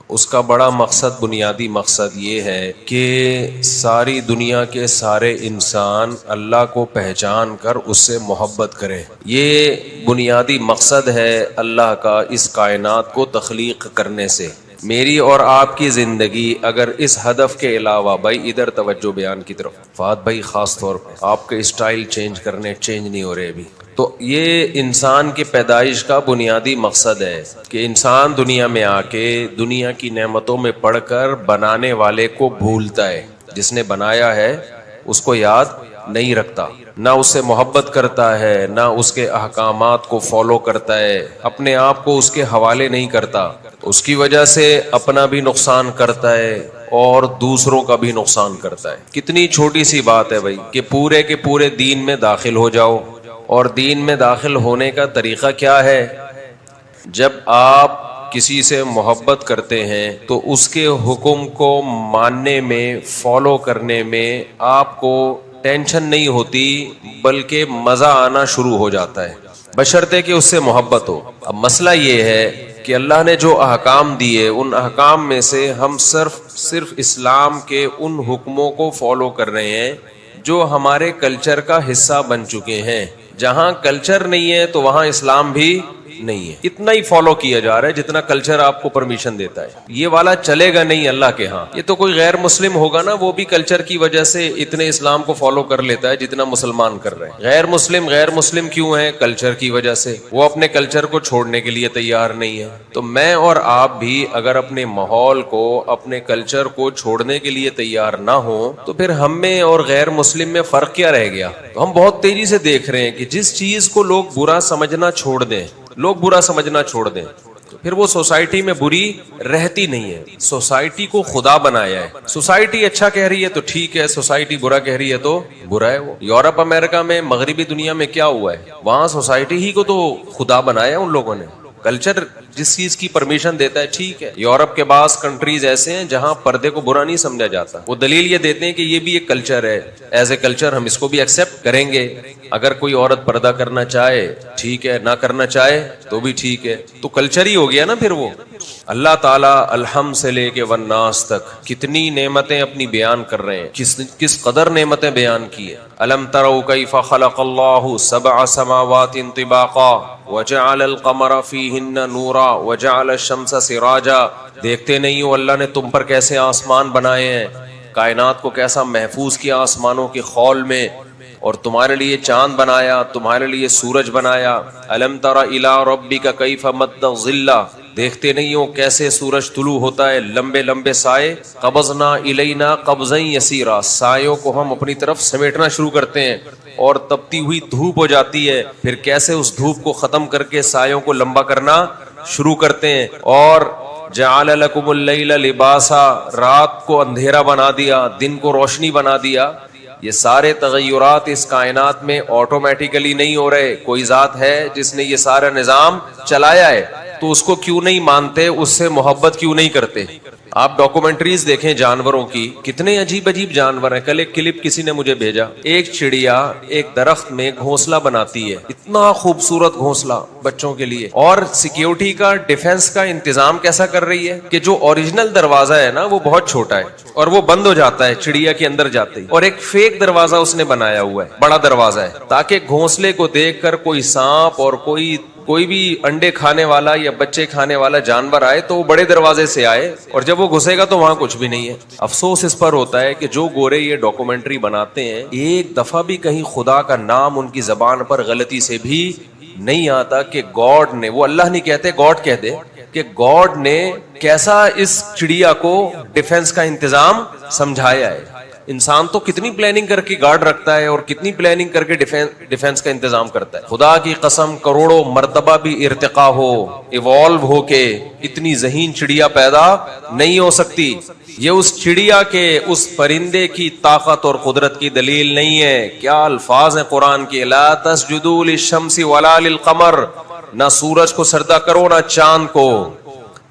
اس کا بڑا مقصد، بنیادی مقصد یہ ہے کہ ساری دنیا کے سارے انسان اللہ کو پہچان کر اس سے محبت کریں۔ یہ بنیادی مقصد ہے اللہ کا اس کائنات کو تخلیق کرنے سے۔ میری اور آپ کی زندگی اگر اس ہدف کے علاوہ، بھائی ادھر توجہ بیان کی طرف، فہد بھائی خاص طور پہ آپ کے اسٹائل چینج نہیں ہو رہے ابھی، تو یہ انسان کی پیدائش کا بنیادی مقصد ہے کہ انسان دنیا میں آ کے دنیا کی نعمتوں میں پڑھ کر بنانے والے کو بھولتا ہے، جس نے بنایا ہے اس کو یاد نہیں رکھتا، نہ اس سے محبت کرتا ہے، نہ اس کے احکامات کو فالو کرتا ہے، اپنے آپ کو اس کے حوالے نہیں کرتا، اس کی وجہ سے اپنا بھی نقصان کرتا ہے اور دوسروں کا بھی نقصان کرتا ہے۔ کتنی چھوٹی سی بات ہے بھائی کہ پورے کے پورے دین میں داخل ہو جاؤ، اور دین میں داخل ہونے کا طریقہ کیا ہے؟ جب آپ کسی سے محبت کرتے ہیں تو اس کے حکم کو ماننے میں، فالو کرنے میں آپ کو ٹینشن نہیں ہوتی، بلکہ مزہ آنا شروع ہو جاتا ہے، بشرطے کہ اس سے محبت ہو۔ اب مسئلہ یہ ہے کہ اللہ نے جو احکام دیے، ان احکام میں سے ہم صرف اسلام کے ان حکموں کو فالو کر رہے ہیں جو ہمارے کلچر کا حصہ بن چکے ہیں۔ جہاں کلچر نہیں ہے تو وہاں اسلام بھی نہیں ہے، اتنا ہی فالو کیا جا رہا ہے جتنا کلچر آپ کو پرمیشن دیتا ہے۔ یہ والا چلے گا نہیں اللہ کے ہاں۔ یہ تو کوئی غیر مسلم ہوگا نا، وہ بھی کلچر کی وجہ سے اتنے اسلام کو فالو کر لیتا ہے جتنا مسلمان کر رہے ہیں۔ غیر مسلم کیوں ہیں؟ کلچر کی وجہ سے، وہ اپنے کلچر کو چھوڑنے کے لیے تیار نہیں ہے۔ تو میں اور آپ بھی اگر اپنے ماحول کو، اپنے کلچر کو چھوڑنے کے لیے تیار نہ ہوں تو پھر ہم میں اور غیر مسلم میں فرق کیا رہ گیا؟ تو ہم بہت تیزی سے دیکھ رہے ہیں کہ جس چیز کو لوگ برا سمجھنا چھوڑ دیں، تو پھر وہ سوسائٹی میں بری رہتی نہیں ہے۔ سوسائٹی کو خدا بنایا ہے، سوسائٹی اچھا کہہ رہی ہے تو ٹھیک ہے، سوسائٹی برا کہہ رہی ہے تو برا ہے۔ وہ یورپ امریکہ میں، مغربی دنیا میں کیا ہوا ہے؟ وہاں سوسائٹی ہی کو تو خدا بنایا ان لوگوں نے۔ کلچر جس چیز کی پرمیشن دیتا ہے ٹھیک ہے۔ یورپ کے بعض کنٹریز ایسے ہیں جہاں پردے کو برا نہیں سمجھا جاتا، وہ دلیل یہ دیتے ہیں کہ یہ بھی ایک کلچر ہے، ایز اے کلچر ہم اس کو بھی ایکسپٹ کریں گے۔ اگر کوئی عورت پردہ کرنا چاہے ٹھیک ہے، نہ کرنا چاہے تو بھی ٹھیک ہے، تو کلچر ہی ہو گیا نا پھر وہ۔ اللہ تعالیٰ الحمد سے لے کے والناس تک کتنی نعمتیں اپنی بیان کر رہے ہیں، کس قدر نعمتیں بیان کی ہیں۔ الم تروا کیف خلق اللہ سبع سماوات طباقا وجعل القمر فیہن نورا وجعل الشمس سراجا۔ دیکھتے نہیں ہو اللہ نے تم پر کیسے آسمان بنائے ہیں، کائنات کو کیسا محفوظ کیا آسمانوں کے خول میں، اور تمہارے لیے چاند بنایا، تمہارے لیے سورج بنایا۔ الم تر الی ربک کیف مد الظل۔ دیکھتے نہیں ہو کیسے سورج طلوع ہوتا ہے، لمبے لمبے سائے۔ قبضنا الینا قبضا یسیرا، سایوں کو ہم اپنی طرف سمیٹنا شروع کرتے ہیں اور تپتی ہوئی دھوپ ہو جاتی ہے، پھر کیسے اس دھوپ کو ختم کر کے سایوں کو لمبا کرنا شروع کرتے ہیں۔ اور جعل لکم اللیل لباسا، رات کو اندھیرا بنا دیا، دن کو روشنی بنا دیا۔ یہ سارے تغیرات اس کائنات میں آٹومیٹیکلی نہیں ہو رہے، کوئی ذات ہے جس نے یہ سارا نظام چلایا ہے، تو اس کو کیوں نہیں مانتے، اس سے محبت کیوں نہیں کرتے؟ آپ ڈاکومنٹریز دیکھیں جانوروں کی، کتنے عجیب عجیب جانور ہیں۔ کل ایک کلپ کسی نے مجھے بھیجا، ایک چڑیا ایک درخت میں گھونسلہ بناتی ہے، اتنا خوبصورت گھونسلہ بچوں کے لیے، اور سیکیورٹی کا، ڈیفنس کا انتظام کیسا کر رہی ہے کہ جو اوریجنل دروازہ ہے نا وہ بہت چھوٹا ہے اور وہ بند ہو جاتا ہے چڑیا کے اندر جاتے ہی، اور ایک فیک دروازہ اس نے بنایا ہوا ہے، بڑا دروازہ ہے، تاکہ گھونسلے کو دیکھ کر کوئی سانپ اور کوئی بھی انڈے کھانے والا یا بچے کھانے والا جانور آئے تو وہ بڑے دروازے سے آئے، اور جب وہ گھسے گا تو وہاں کچھ بھی نہیں ہے۔ افسوس اس پر ہوتا ہے کہ جو گورے یہ ڈاکومنٹری بناتے ہیں، ایک دفعہ بھی کہیں خدا کا نام ان کی زبان پر غلطی سے بھی نہیں آتا کہ گاڈ نے، وہ اللہ نہیں کہتے، گاڈ کہہ دے، کہ گاڈ نے کیسا اس چڑیا کو ڈیفنس کا انتظام سمجھایا ہے۔ انسان تو کتنی پلاننگ کر کے گارڈ رکھتا ہے اور کتنی پلاننگ کر کے ڈیفنس کا انتظام کرتا ہے۔ خدا کی قسم کروڑوں مرتبہ بھی ارتقا ہو، ایوالو ہو کے اتنی ذہین چڑیا پیدا نہیں ہو سکتی۔ یہ اس چڑیا کے، اس پرندے کی طاقت اور قدرت کی دلیل نہیں ہے۔ کیا الفاظ ہیں قرآن کے، لا تسجدوا للشمس ولا للقمر، نہ سورج کو سجدہ کرو نہ چاند کو۔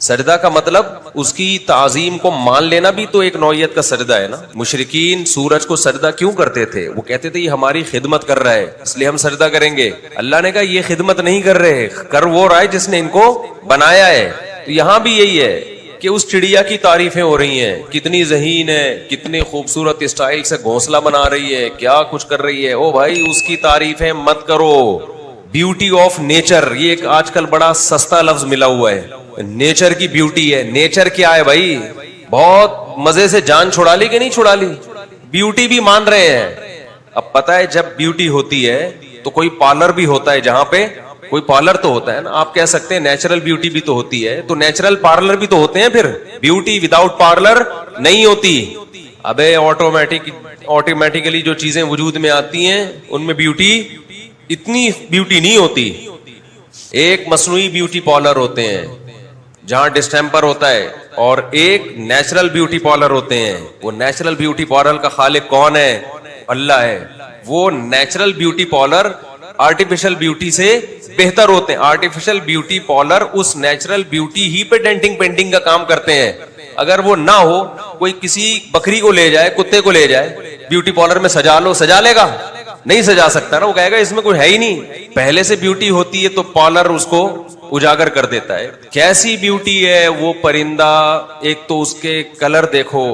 سجدہ کا مطلب اس کی تعظیم کو مان لینا بھی تو ایک نوعیت کا سجدہ ہے نا۔ مشرکین سورج کو سجدہ کیوں کرتے تھے؟ وہ کہتے تھے یہ ہماری خدمت کر رہا ہے اس لیے ہم سجدہ کریں گے۔ اللہ نے کہا یہ خدمت نہیں کر رہے، کر وہ رہا ہے جس نے ان کو بنایا ہے۔ تو یہاں بھی یہی ہے کہ کہ اس چڑیا کی تعریفیں ہو رہی ہیں, کتنی ذہین ہے, کتنی خوبصورت اسٹائل سے گھونسلہ بنا رہی ہے, کیا کچھ کر رہی ہے. او بھائی اس کی تعریفیں مت کرو. بیوٹی آف نیچر, یہ ایک آج کل بڑا سستا لفظ ملا ہوا ہے, نیچر کی بیوٹی ہے. نیچر کیا ہے بھائی؟ بہت مزے سے جان چھڑا لی کہ نہیں چھڑا لی, بیوٹی بھی مان رہے ہیں. اب پتا ہے جب بیوٹی ہوتی ہے تو کوئی پارلر بھی ہوتا ہے, جہاں پہ کوئی پارلر تو ہوتا ہے نا. آپ کہہ سکتے ہیں نیچرل بیوٹی بھی تو ہوتی ہے, تو نیچرل پارلر بھی تو ہوتے ہیں. پھر بیوٹی وداؤٹ پارلر نہیں ہوتی. ابے آٹومیٹیکلی جو چیزیں وجود میں آتی ہیں ان میں بیوٹی, اتنی بیوٹی نہیں ہوتی. ایک مصنوعی بیوٹی پارلر ہوتے ہیں جہاں ڈسٹیمپر ہوتا ہے, اور ایک نیچرل بیوٹی پارلر ہوتے ہیں. وہ نیچرل بیوٹی پارلر کا خالق کون ہے؟ اللہ ہے. وہ natural beauty parlour artificial beauty سے بہتر ہوتے ہیں. آرٹیفیشل بیوٹی پارلر اس نیچرل بیوٹی ہی پہ ڈینٹنگ پینٹنگ کا کام کرتے ہیں. اگر وہ نہ ہو, کوئی کسی بکری کو لے جائے, کتے کو لے جائے, بیوٹی پارلر میں سجا لو, سجا لے گا؟ نہیں سجا سکتا نا. وہ کہے گا اس میں کوئی ہے ہی نہیں. پہلے سے بیوٹی ہوتی ہے تو پارلر اس کو اجاگر کر دیتا ہے. کیسی بیوٹی ہے وہ پرندہ, ایک تو اس کے کلر دیکھو,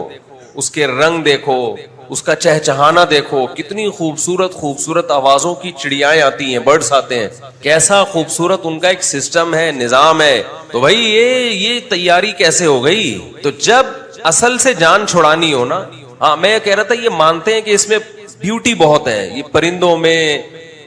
اس کے رنگ دیکھو, اس کا چہچہانا دیکھو, کتنی خوبصورت خوبصورت آوازوں کی چڑیائیں آتی ہیں, برڈز آتے ہیں, کیسا خوبصورت ان کا ایک سسٹم ہے, نظام ہے. تو بھائی یہ تیاری کیسے ہو گئی؟ تو جب اصل سے جان چھڑانی ہو نا. ہاں میں کہہ رہا تھا یہ مانتے ہیں کہ اس میں بیوٹی بہت ہے, یہ پرندوں میں,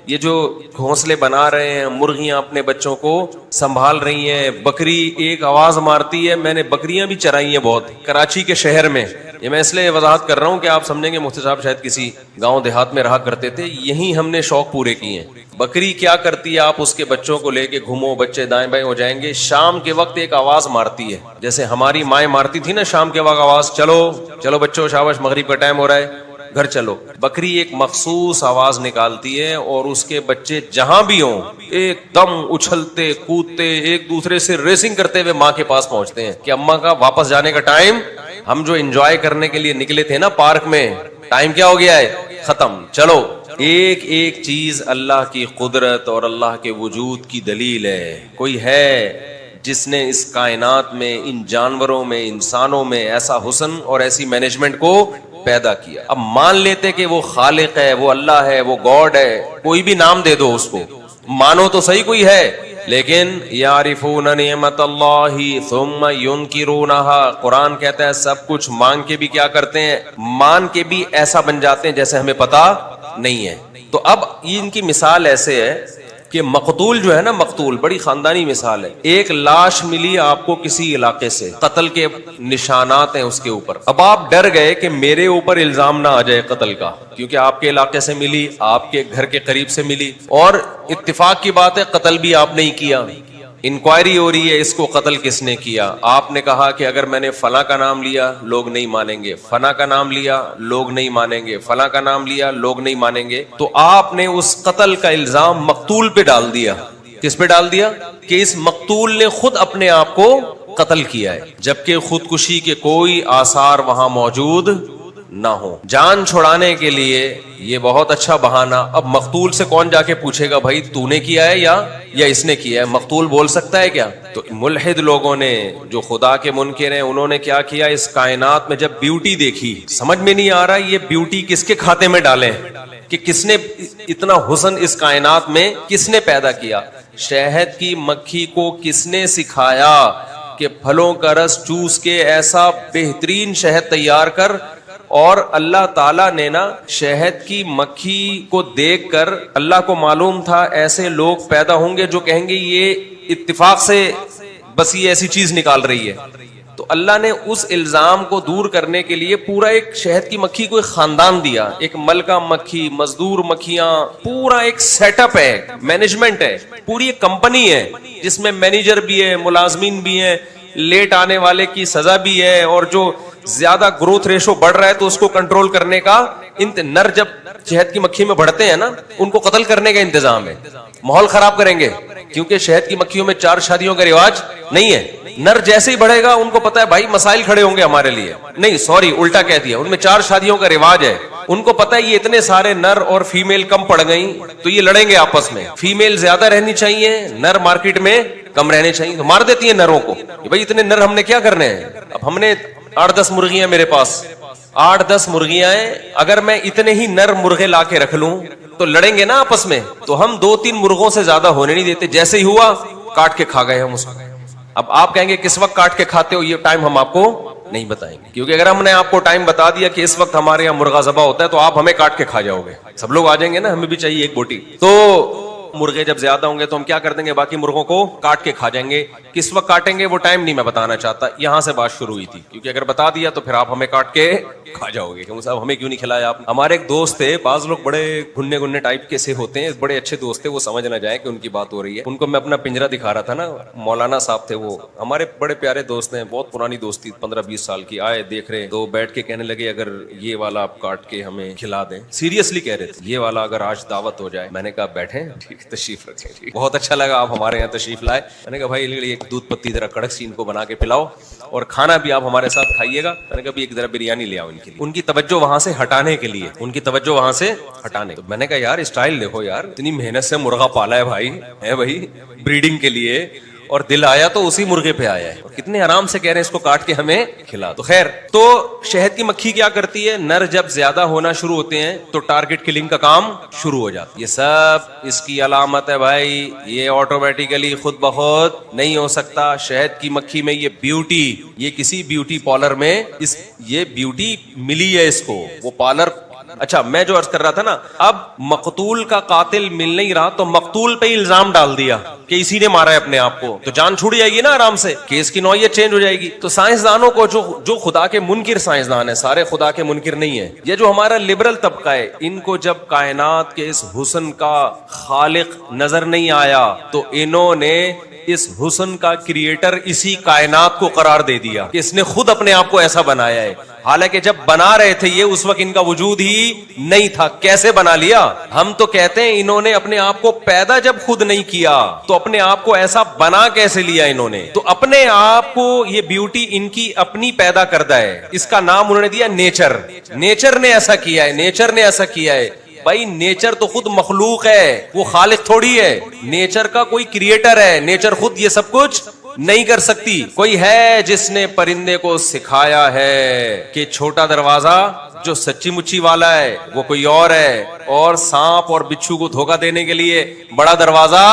یہ جو گھونسلے بنا رہے ہیں, مرغیاں اپنے بچوں کو سنبھال رہی ہیں, بکری ایک آواز مارتی ہے. میں نے بکریاں بھی چرائی ہیں بہت کراچی کے شہر میں. یہ میں اس لیے وضاحت کر رہا ہوں کہ آپ سمجھیں گے مفتی صاحب شاید کسی گاؤں دیہات میں رہا کرتے تھے. یہیں ہم نے شوق پورے کیے ہیں. بکری کیا کرتی ہے, آپ اس کے بچوں کو لے کے گھومو, بچے دائیں بائیں ہو جائیں گے, شام کے وقت ایک آواز مارتی ہے, جیسے ہماری مائیں مارتی تھی نا شام کے وقت آواز, چلو چلو بچوں شاباش مغرب کا ٹائم ہو رہا ہے, گھر چلو. بکری ایک مخصوص آواز نکالتی ہے اور اس کے بچے جہاں بھی ہوں ایک دم اچھلتے کودتے ایک دوسرے سے ریسنگ کرتے ہوئے ماں کے پاس پہنچتے ہیں کہ اماں کا واپس جانے کا ٹائم, ہم جو انجوائے کرنے کے لیے نکلے تھے نا پارک میں, ٹائم کیا ہو گیا ہے, ختم, چلو. ایک ایک چیز اللہ کی قدرت اور اللہ کے وجود کی دلیل ہے. کوئی ہے جس نے اس کائنات میں, ان جانوروں میں, انسانوں میں ایسا حسن اور ایسی مینجمنٹ کو پیدا کیا. اب مان لیتے کہ وہ خالق ہے, وہ اللہ ہے, وہ گاڈ ہے, کوئی بھی نام دے دو اس کو, مانو تو صحیح کوئی ہے, لیکن یعرفون نعمت اللہ ثم ینکرونہا. قرآن کہتا ہے سب کچھ مانگ کے بھی کیا کرتے ہیں, مان کے بھی ایسا بن جاتے ہیں جیسے ہمیں پتا نہیں ہے. تو اب یہ ان کی مثال ایسے ہے کہ مقتول جو ہے نا, مقتول بڑی خاندانی مثال ہے. ایک لاش ملی آپ کو کسی علاقے سے, قتل کے نشانات ہیں اس کے اوپر. اب آپ ڈر گئے کہ میرے اوپر الزام نہ آ جائے قتل کا, کیونکہ آپ کے علاقے سے ملی, آپ کے گھر کے قریب سے ملی, اور اتفاق کی بات ہے قتل بھی آپ نے ہی کیا. انکوائری ہو رہی ہے اس کو قتل کس نے کیا. آپ نے کہا کہ اگر میں نے فلاں کا نام لیا لوگ نہیں مانیں گے, فلاں کا نام لیا لوگ نہیں مانیں گے, فلاں کا نام لیا لوگ نہیں مانیں گے. تو آپ نے اس قتل کا الزام مقتول پہ ڈال دیا. کس پہ ڈال دیا؟ کہ اس مقتول نے خود اپنے آپ کو قتل کیا ہے, جبکہ خودکشی کے کوئی آثار وہاں موجود نہ ہو. جان چھڑانے کے لیے یہ بہت اچھا بہانہ. اب مقتول سے کون جا کے پوچھے گا بھائی تو نے کیا ہے یا اس نے کیا ہے؟ مقتول بول سکتا ہے کیا؟ تو ملحد لوگوں نے جو خدا کے منکر ہیں انہوں نے کیا کیا, اس کائنات میں جب بیوٹی دیکھی, سمجھ میں نہیں آ رہا یہ بیوٹی کس کے کھاتے میں ڈالیں, کہ کس نے اتنا حسن اس کائنات میں کس نے پیدا کیا. شہد کی مکھی کو کس نے سکھایا کہ پھلوں کا رس چوس کے ایسا بہترین شہد تیار کر. اور اللہ تعالیٰ نے نا شہد کی مکھی کو دیکھ کر, اللہ کو معلوم تھا ایسے لوگ پیدا ہوں گے جو کہیں گے یہ اتفاق سے بس یہ ایسی چیز نکال رہی ہے. تو اللہ نے اس الزام کو دور کرنے کے لیے پورا ایک شہد کی مکھی کو ایک خاندان دیا, ایک ملکہ مکھی, مزدور مکھیاں, پورا ایک سیٹ اپ ہے, مینجمنٹ ہے, پوری ایک کمپنی ہے جس میں مینیجر بھی ہے, ملازمین بھی ہیں, لیٹ آنے والے کی سزا بھی ہے, اور جو زیادہ گروتھ ریشو بڑھ رہا ہے تو اس کو کنٹرول کرنے کا, نر جب شہد کی مکھی میں بڑھتے ہیں نا ان کو قتل کرنے کا انتظام ہے. ماحول خراب کریں گے کیونکہ شہد کی مکھیوں میں 4 شادیوں کا رواج نہیں ہے. نر جیسے ہی بڑھے گا ان کو پتا ہے بھائی مسائل کھڑے ہوں گے ہمارے لیے, نہیں سوری الٹا کہہ دیا, ان میں 4 شادیوں کا رواج ہے. ان کو پتا ہے یہ اتنے سارے نر اور فیمیل کم پڑ گئی تو یہ لڑیں گے آپس میں, فیمیل زیادہ رہنی چاہیے, نر مارکیٹ میں کم رہنے چاہیے, تو مار دیتی ہیں نروں کو. بھائی اتنے نر ہم نے کیا کرنے ہیں, اب ہم نے 8-10 مرغیاں میرے پاس, 8-10 مرغیاں ہیں, اگر میں اتنے ہی نر مرغے لا کے رکھ لوں تو لڑیں گے نا آپس میں, تو ہم 2-3 مرغوں سے زیادہ ہونے نہیں دیتے. جیسے ہی ہوا کاٹ کے کھا گئے ہم اس کو. اب آپ کہیں گے کس وقت کاٹ کے کھاتے ہو, یہ ٹائم ہم آپ کو نہیں بتائیں گے, کیونکہ اگر ہم نے آپ کو ٹائم بتا دیا کہ اس وقت ہمارے یہاں مرغا ذبح ہوتا ہے تو آپ ہمیں کاٹ کے کھا جاؤ گے. سب لوگ آ جائیں گے نا, ہمیں بھی چاہیے ایک بوٹی. تو مرغے جب زیادہ ہوں گے تو ہم کیا کر دیں گے, باقی مرغوں کو کاٹ کے کھا جائیں گے. کس وقت کاٹیں گے وہ ٹائم نہیں میں بتانا چاہتا, یہاں سے بات شروع ہوئی تھی, کیونکہ اگر بتا دیا تو پھر آپ ہمیں کاٹ کے کھا جاؤ گے کہ صاحب ہمیں کیوں نہیں کھلایا آپ. ہمارے ایک دوست تھے, بعض لوگ بڑے گھننے گھننے ٹائپ کے سے ہوتے ہیں, بڑے اچھے دوست تھے, وہ سمجھ نہ جائے کہ ان کی بات ہو رہی ہے. ان کو میں اپنا پنجرا دکھا رہا تھا نا, مولانا صاحب تھے, وہ ہمارے بڑے پیارے دوست ہیں, بہت پرانی دوستی 15-20 سال کی. آئے دیکھ رہے تو بیٹھ کے کہنے لگے اگر یہ والا آپ کاٹ کے ہمیں کھلا دیں, سیریسلی کہہ رہے تھے, یہ والا اگر آج دعوت ہو جائے. میں نے کہا بیٹھیں, ٹھیک تشریف رکھیں. بہت اچھا لگا آپ ہمارے یہاں تشریف لائے. میں نے کہا بھائی ایک دودھ پتی ذرا کڑک سی ان کو بنا کے پلاؤ, اور کھانا بھی آپ ہمارے ساتھ کھائیے گا. میں نے کہا ایک ذرا بریانی لے آؤ ان کے لیے, ان کی توجہ وہاں سے ہٹانے کے لیے, ان کی توجہ وہاں سے ہٹانے. تو میں نے کہا یار اسٹائل دیکھو یار, اتنی محنت سے مرغا پالا ہے بھائی, ہے بھائی بریڈنگ کے لیے, اور دل آیا تو اسی مرغے پہ آیا ہے, کتنے آرام سے کہہ رہے ہیں اس کو کاٹ کے ہمیں کھلا. تو خیر, تو شہد کی مکھی کیا کرتی ہے, نر جب زیادہ ہونا شروع ہوتے ہیں تو ٹارگٹ کلنگ کا کام شروع ہو جاتا ہے. یہ سب اس کی علامت ہے بھائی, یہ آٹومیٹیکلی خود بخود نہیں ہو سکتا. شہد کی مکھی میں یہ بیوٹی, یہ کسی بیوٹی پارلر میں یہ بیوٹی ملی ہے اس کو, وہ پارلر. اچھا میں جو عرض کر رہا تھا نا, اب مقتول کا قاتل مل نہیں رہا تو مقتول پہ الزام ڈال دیا کہ اسی نے مارا ہے اپنے آپ کو, تو جان چھوڑ جائے گی نا آرام سے, کیس کی نوعیت چینج ہو جائے گی. تو سائنسدانوں کو جو خدا کے منکر سائنسدان ہیں, سارے خدا کے منکر نہیں ہیں, یہ جو ہمارا لبرل طبقہ ہے, ان کو جب کائنات کے اس حسن کا خالق نظر نہیں آیا تو انہوں نے اس حسن کا کریٹر اسی کائنات کو قرار دے دیا کہ اس نے خود اپنے آپ کو ایسا بنایا ہے. حالانکہ جب بنا رہے تھے یہ اس وقت ان کا وجود ہی نہیں تھا. کیسے بنا لیا؟ ہم تو کہتے ہیں انہوں نے اپنے آپ کو پیدا جب خود نہیں کیا تو اپنے آپ کو ایسا بنا کیسے لیا انہوں نے؟ تو اپنے آپ کو یہ بیوٹی ان کی اپنی پیدا کردہ ہے, اس کا نام انہوں نے دیا نیچر. نیچر نے ایسا کیا ہے, نیچر نے ایسا کیا ہے. بھائی نیچر تو خود مخلوق ہے, وہ خالق تھوڑی ہے. نیچر کا کوئی کریٹر ہے, نیچر خود یہ سب کچھ نہیں کر سکتی. کوئی ہے جس نے پرندے کو سکھایا ہے کہ چھوٹا دروازہ جو سچی مچی والا ہے وہ کوئی اور ہے, اور سانپ اور بچھو کو دھوکہ دینے کے لیے بڑا دروازہ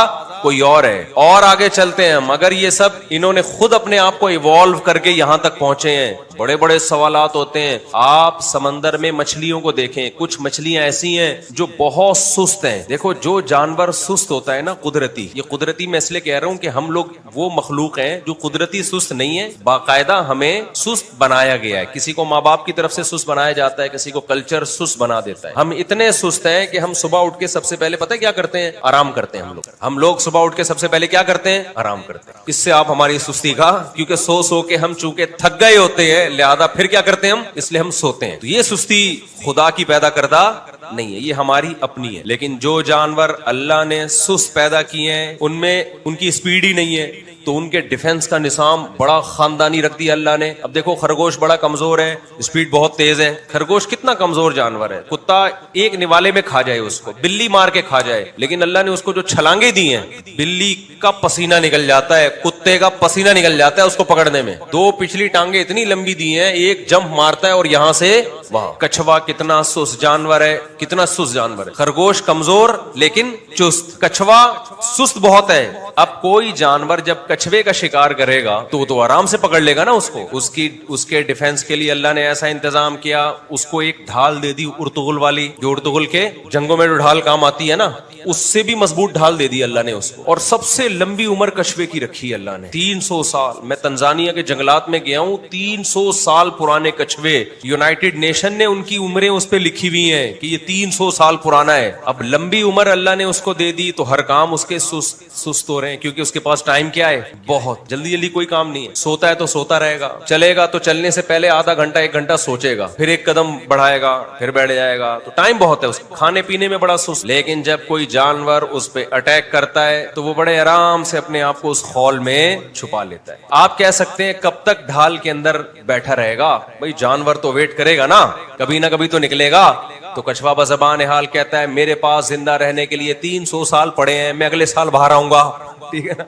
کوئی اور ہے. اور آگے چلتے ہیں, مگر یہ سب انہوں نے خود اپنے آپ کو ایوالو کر کے یہاں تک پہنچے ہیں. بڑے بڑے سوالات ہوتے ہیں. آپ سمندر میں مچھلیوں کو دیکھیں, کچھ مچھلیاں ایسی ہیں جو بہت سست ہیں. دیکھو جو جانور سست ہوتا ہے نا قدرتی, یہ قدرتی میں اس لیے کہہ رہا ہوں کہ ہم لوگ وہ مخلوق ہیں جو قدرتی سست نہیں ہے, باقاعدہ ہمیں سست بنایا گیا ہے. کسی کو ماں باپ کی طرف سے سست بنایا جاتا ہے, کسی کو کلچر سست بنا دیتا ہے. ہم اتنے سست ہیں کہ ہم صبح اٹھ کے سب سے پہلے پتہ ہے کیا کرتے ہیں؟ آرام کرتے ہیں. ہم لوگ صبح اٹھ کے سب سے پہلے کیا کرتے ہیں؟ آرام کرتے ہیں. اس سے آپ ہماری سستی کا, کیونکہ سو کے ہم چونکہ تھک گئے ہوتے ہیں لہذا پھر کیا کرتے ہیں ہم, اس لیے ہم سوتے ہیں. تو یہ سستی خدا کی پیدا کردہ نہیں ہے, یہ ہماری اپنی ہے. لیکن جو جانور اللہ نے سست پیدا کیے ہیں ان میں ان کی سپیڈ ہی نہیں ہے, تو ان کے ڈیفنس کا نظام بڑا خاندانی رکھ دیا اللہ نے. اب دیکھو خرگوش بڑا کمزور ہے, سپیڈ بہت تیز ہے. خرگوش کتنا کمزور جانور ہے, کتا ایک نوالے میں کھا جائے اس کو, بلی مار کے کھا جائے, لیکن اللہ نے اس کو جو چھلانگیں دی ہیں, بلی کا پسینہ نکل جاتا ہے, کتے کا پسینہ نکل جاتا ہے اس کو پکڑنے میں. 2 پچھلی ٹانگیں اتنی لمبی دی ہیں, ایک جمپ مارتا ہے اور یہاں سے وہاں. کچھوا کتنا سست جانور ہے, کتنا سست جانور ہے. خرگوش کمزور لیکن چست, کچھوا سست بہت ہے. اب کوئی جانور جب کچھوے کا شکار کرے گا تو آرام سے پکڑ لے گا نا اس کو. اس کے ڈیفنس کے لیے اللہ نے ایسا انتظام کیا, اس کو ایک ڈھال دے دی ارطغرل والی, جو ارطغرل کے جنگوں میں جو ڈھال کام آتی ہے نا, اس سے بھی مضبوط ڈھال دے دی اللہ نے اس کو. اور سب سے لمبی عمر کچھوے کی رکھی اللہ نے, 300 سال. میں تنزانیہ کے جنگلات میں گیا ہوں, 300 سال پرانے کچھوے. یونائٹڈ نیشن نے ان کی عمریں اس پہ لکھی ہوئی ہیں کہ یہ 300 سال پرانا ہے. اب لمبی عمر اللہ نے اس کو دے دی تو ہر کام اس کے سست ہو رہے ہیں, کیونکہ اس کے پاس ٹائم کیا ہے, بہت جلدی کوئی کام نہیں ہے. سوتا ہے تو سوتا رہے گا, چلے گا تو چلنے سے پہلے آدھا گھنٹہ 1 گھنٹہ سوچے گا, پھر 1 قدم بڑھائے گا, پھر بیٹھ جائے گا. تو ٹائم بہت ہے اس کو. کھانے پینے میں بڑا سست. لیکن جب کوئی جانور اس پہ اٹیک کرتا ہے تو وہ بڑے آرام سے اپنے آپ کو اس خول میں چھپا لیتا ہے. آپ کہہ سکتے ہیں کب تک ڈھال کے اندر بیٹھا رہے گا؟ بھائی جانور تو ویٹ کرے گا نا, کبھی نہ کبھی تو نکلے گا. تو کچھوا بزبان حال کہتا ہے میرے پاس زندہ رہنے کے لیے 300 سال پڑے ہیں, میں اگلے سال باہر آؤں گا. ٹھیک ہے نا,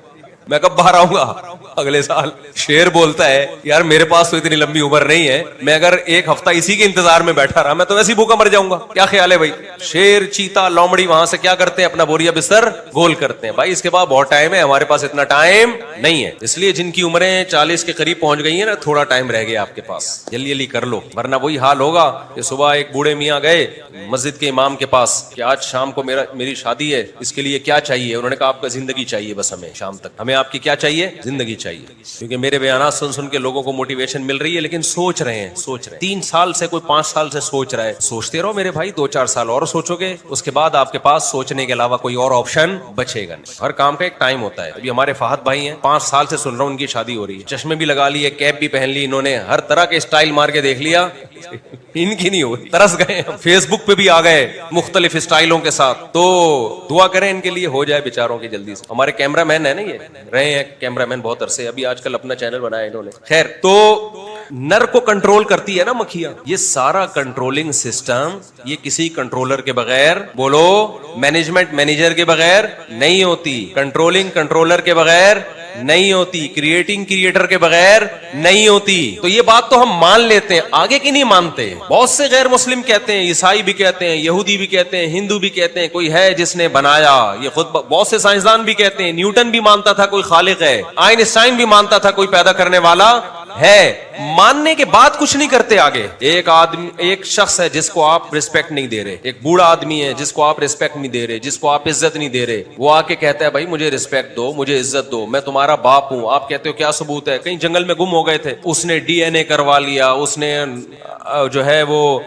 میں کب باہر آؤں گا؟ اگلے سال. شیر بولتا ہے یار میرے پاس تو اتنی لمبی عمر نہیں ہے, میں اگر ایک ہفتہ اسی کے انتظار میں بیٹھا رہا میں تو ویسے ہی بھوکا مر جاؤں گا. کیا خیال ہے بھائی؟ شیر, چیتا, لومڑی وہاں سے کیا کرتے ہیں؟ اپنا بوریا بستر گول کرتے ہیں. بھائی اس کے بعد بہت ٹائم ہے, ہمارے پاس اتنا ٹائم نہیں ہے. اس لیے جن کی عمریں 40 کے قریب پہنچ گئی ہیں نا, تھوڑا ٹائم رہ گیا آپ کے پاس, جلدی جلدی کر لو, ورنہ وہی حال ہوگا کہ صبح ایک بوڑھے میاں گئے مسجد کے امام کے پاس کہ آج شام کو میری شادی ہے, اس کے لیے کیا چاہیے؟ انہوں نے کہا آپ کا زندگی چاہیے, بس ہمیں شام تک, ہمیں آپ کی کیا چاہیے؟ زندگی چاہیے. کیونکہ میرے بیانات سن سن کے لوگوں کو موٹیویشن مل رہی ہے, لیکن سوچ رہے ہیں 3 سال سے, کوئی 5 سال سے سوچ رہا ہے. سوچتے رہو میرے بھائی, 2-4 سال اور سوچو گے, اس کے بعد آپ کے پاس سوچنے کے علاوہ کوئی اور آپشن بچے گا نہیں. ہر کام کا ایک ٹائم ہوتا ہے. ابھی ہمارے فہد بھائی ہیں, 5 سال سے سن رہا ہوں ان کی شادی ہو رہی ہے, چشمے بھی لگا لیے, کیپ بھی پہن لی, انہوں نے ہر طرح کے اسٹائل مار کے دیکھ لیا, ان کی نہیں ہوئی, ترس گئے. فیس بک پہ بھی آ گئے مختلف اسٹائلوں کے ساتھ. تو دعا کریں ان کے لیے ہو جائے بیچاروں کی جلدی سے. ہمارے کیمرہ مین ہے نا, یہ رہے ہیں کیمرہ مین بہت عرصے, ابھی آج کل اپنا چینل بنایا انہوں نے. خیر, تو نر کو کنٹرول کرتی ہے نا مکھیاں, یہ سارا کنٹرولنگ سسٹم یہ کسی کنٹرولر کے بغیر, بولو مینجمنٹ مینیجر کے بغیر نہیں ہوتی, کنٹرولنگ کنٹرولر کے بغیر نہیں ہوتی, کریٹنگ کریٹر کے بغیر نہیں ہوتی. تو یہ بات تو ہم مان لیتے ہیں, آگے کی نہیں مانتے. بہت سے غیر مسلم کہتے ہیں, عیسائی بھی کہتے ہیں, یہودی بھی کہتے ہیں, ہندو بھی کہتے ہیں کوئی ہے جس نے بنایا. یہ خود بہت سے سائنسدان بھی کہتے ہیں, نیوٹن بھی مانتا تھا کوئی خالق ہے, آئنسٹائن بھی مانتا تھا کوئی پیدا کرنے والا ہے. ماننے کے بعد کچھ نہیں کرتے آگے. ایک شخص ہے جس کو آپ ریسپیکٹ نہیں دے رہے, ایک بوڑھا آدمی ہے جس کو آپ ریسپیکٹ نہیں دے رہے, جس کو آپ عزت نہیں دے رہے, وہ آ کے کہتا ہے بھائی مجھے ریسپیکٹ دو, مجھے عزت دو, میں تمہارا باپ ہوں. آپ کہتے ہو کیا ثبوت ہے؟ کہیں جنگل میں گم ہو گئے تھے, اس نے DNA کروا لیا, اس نے جو ہے وہ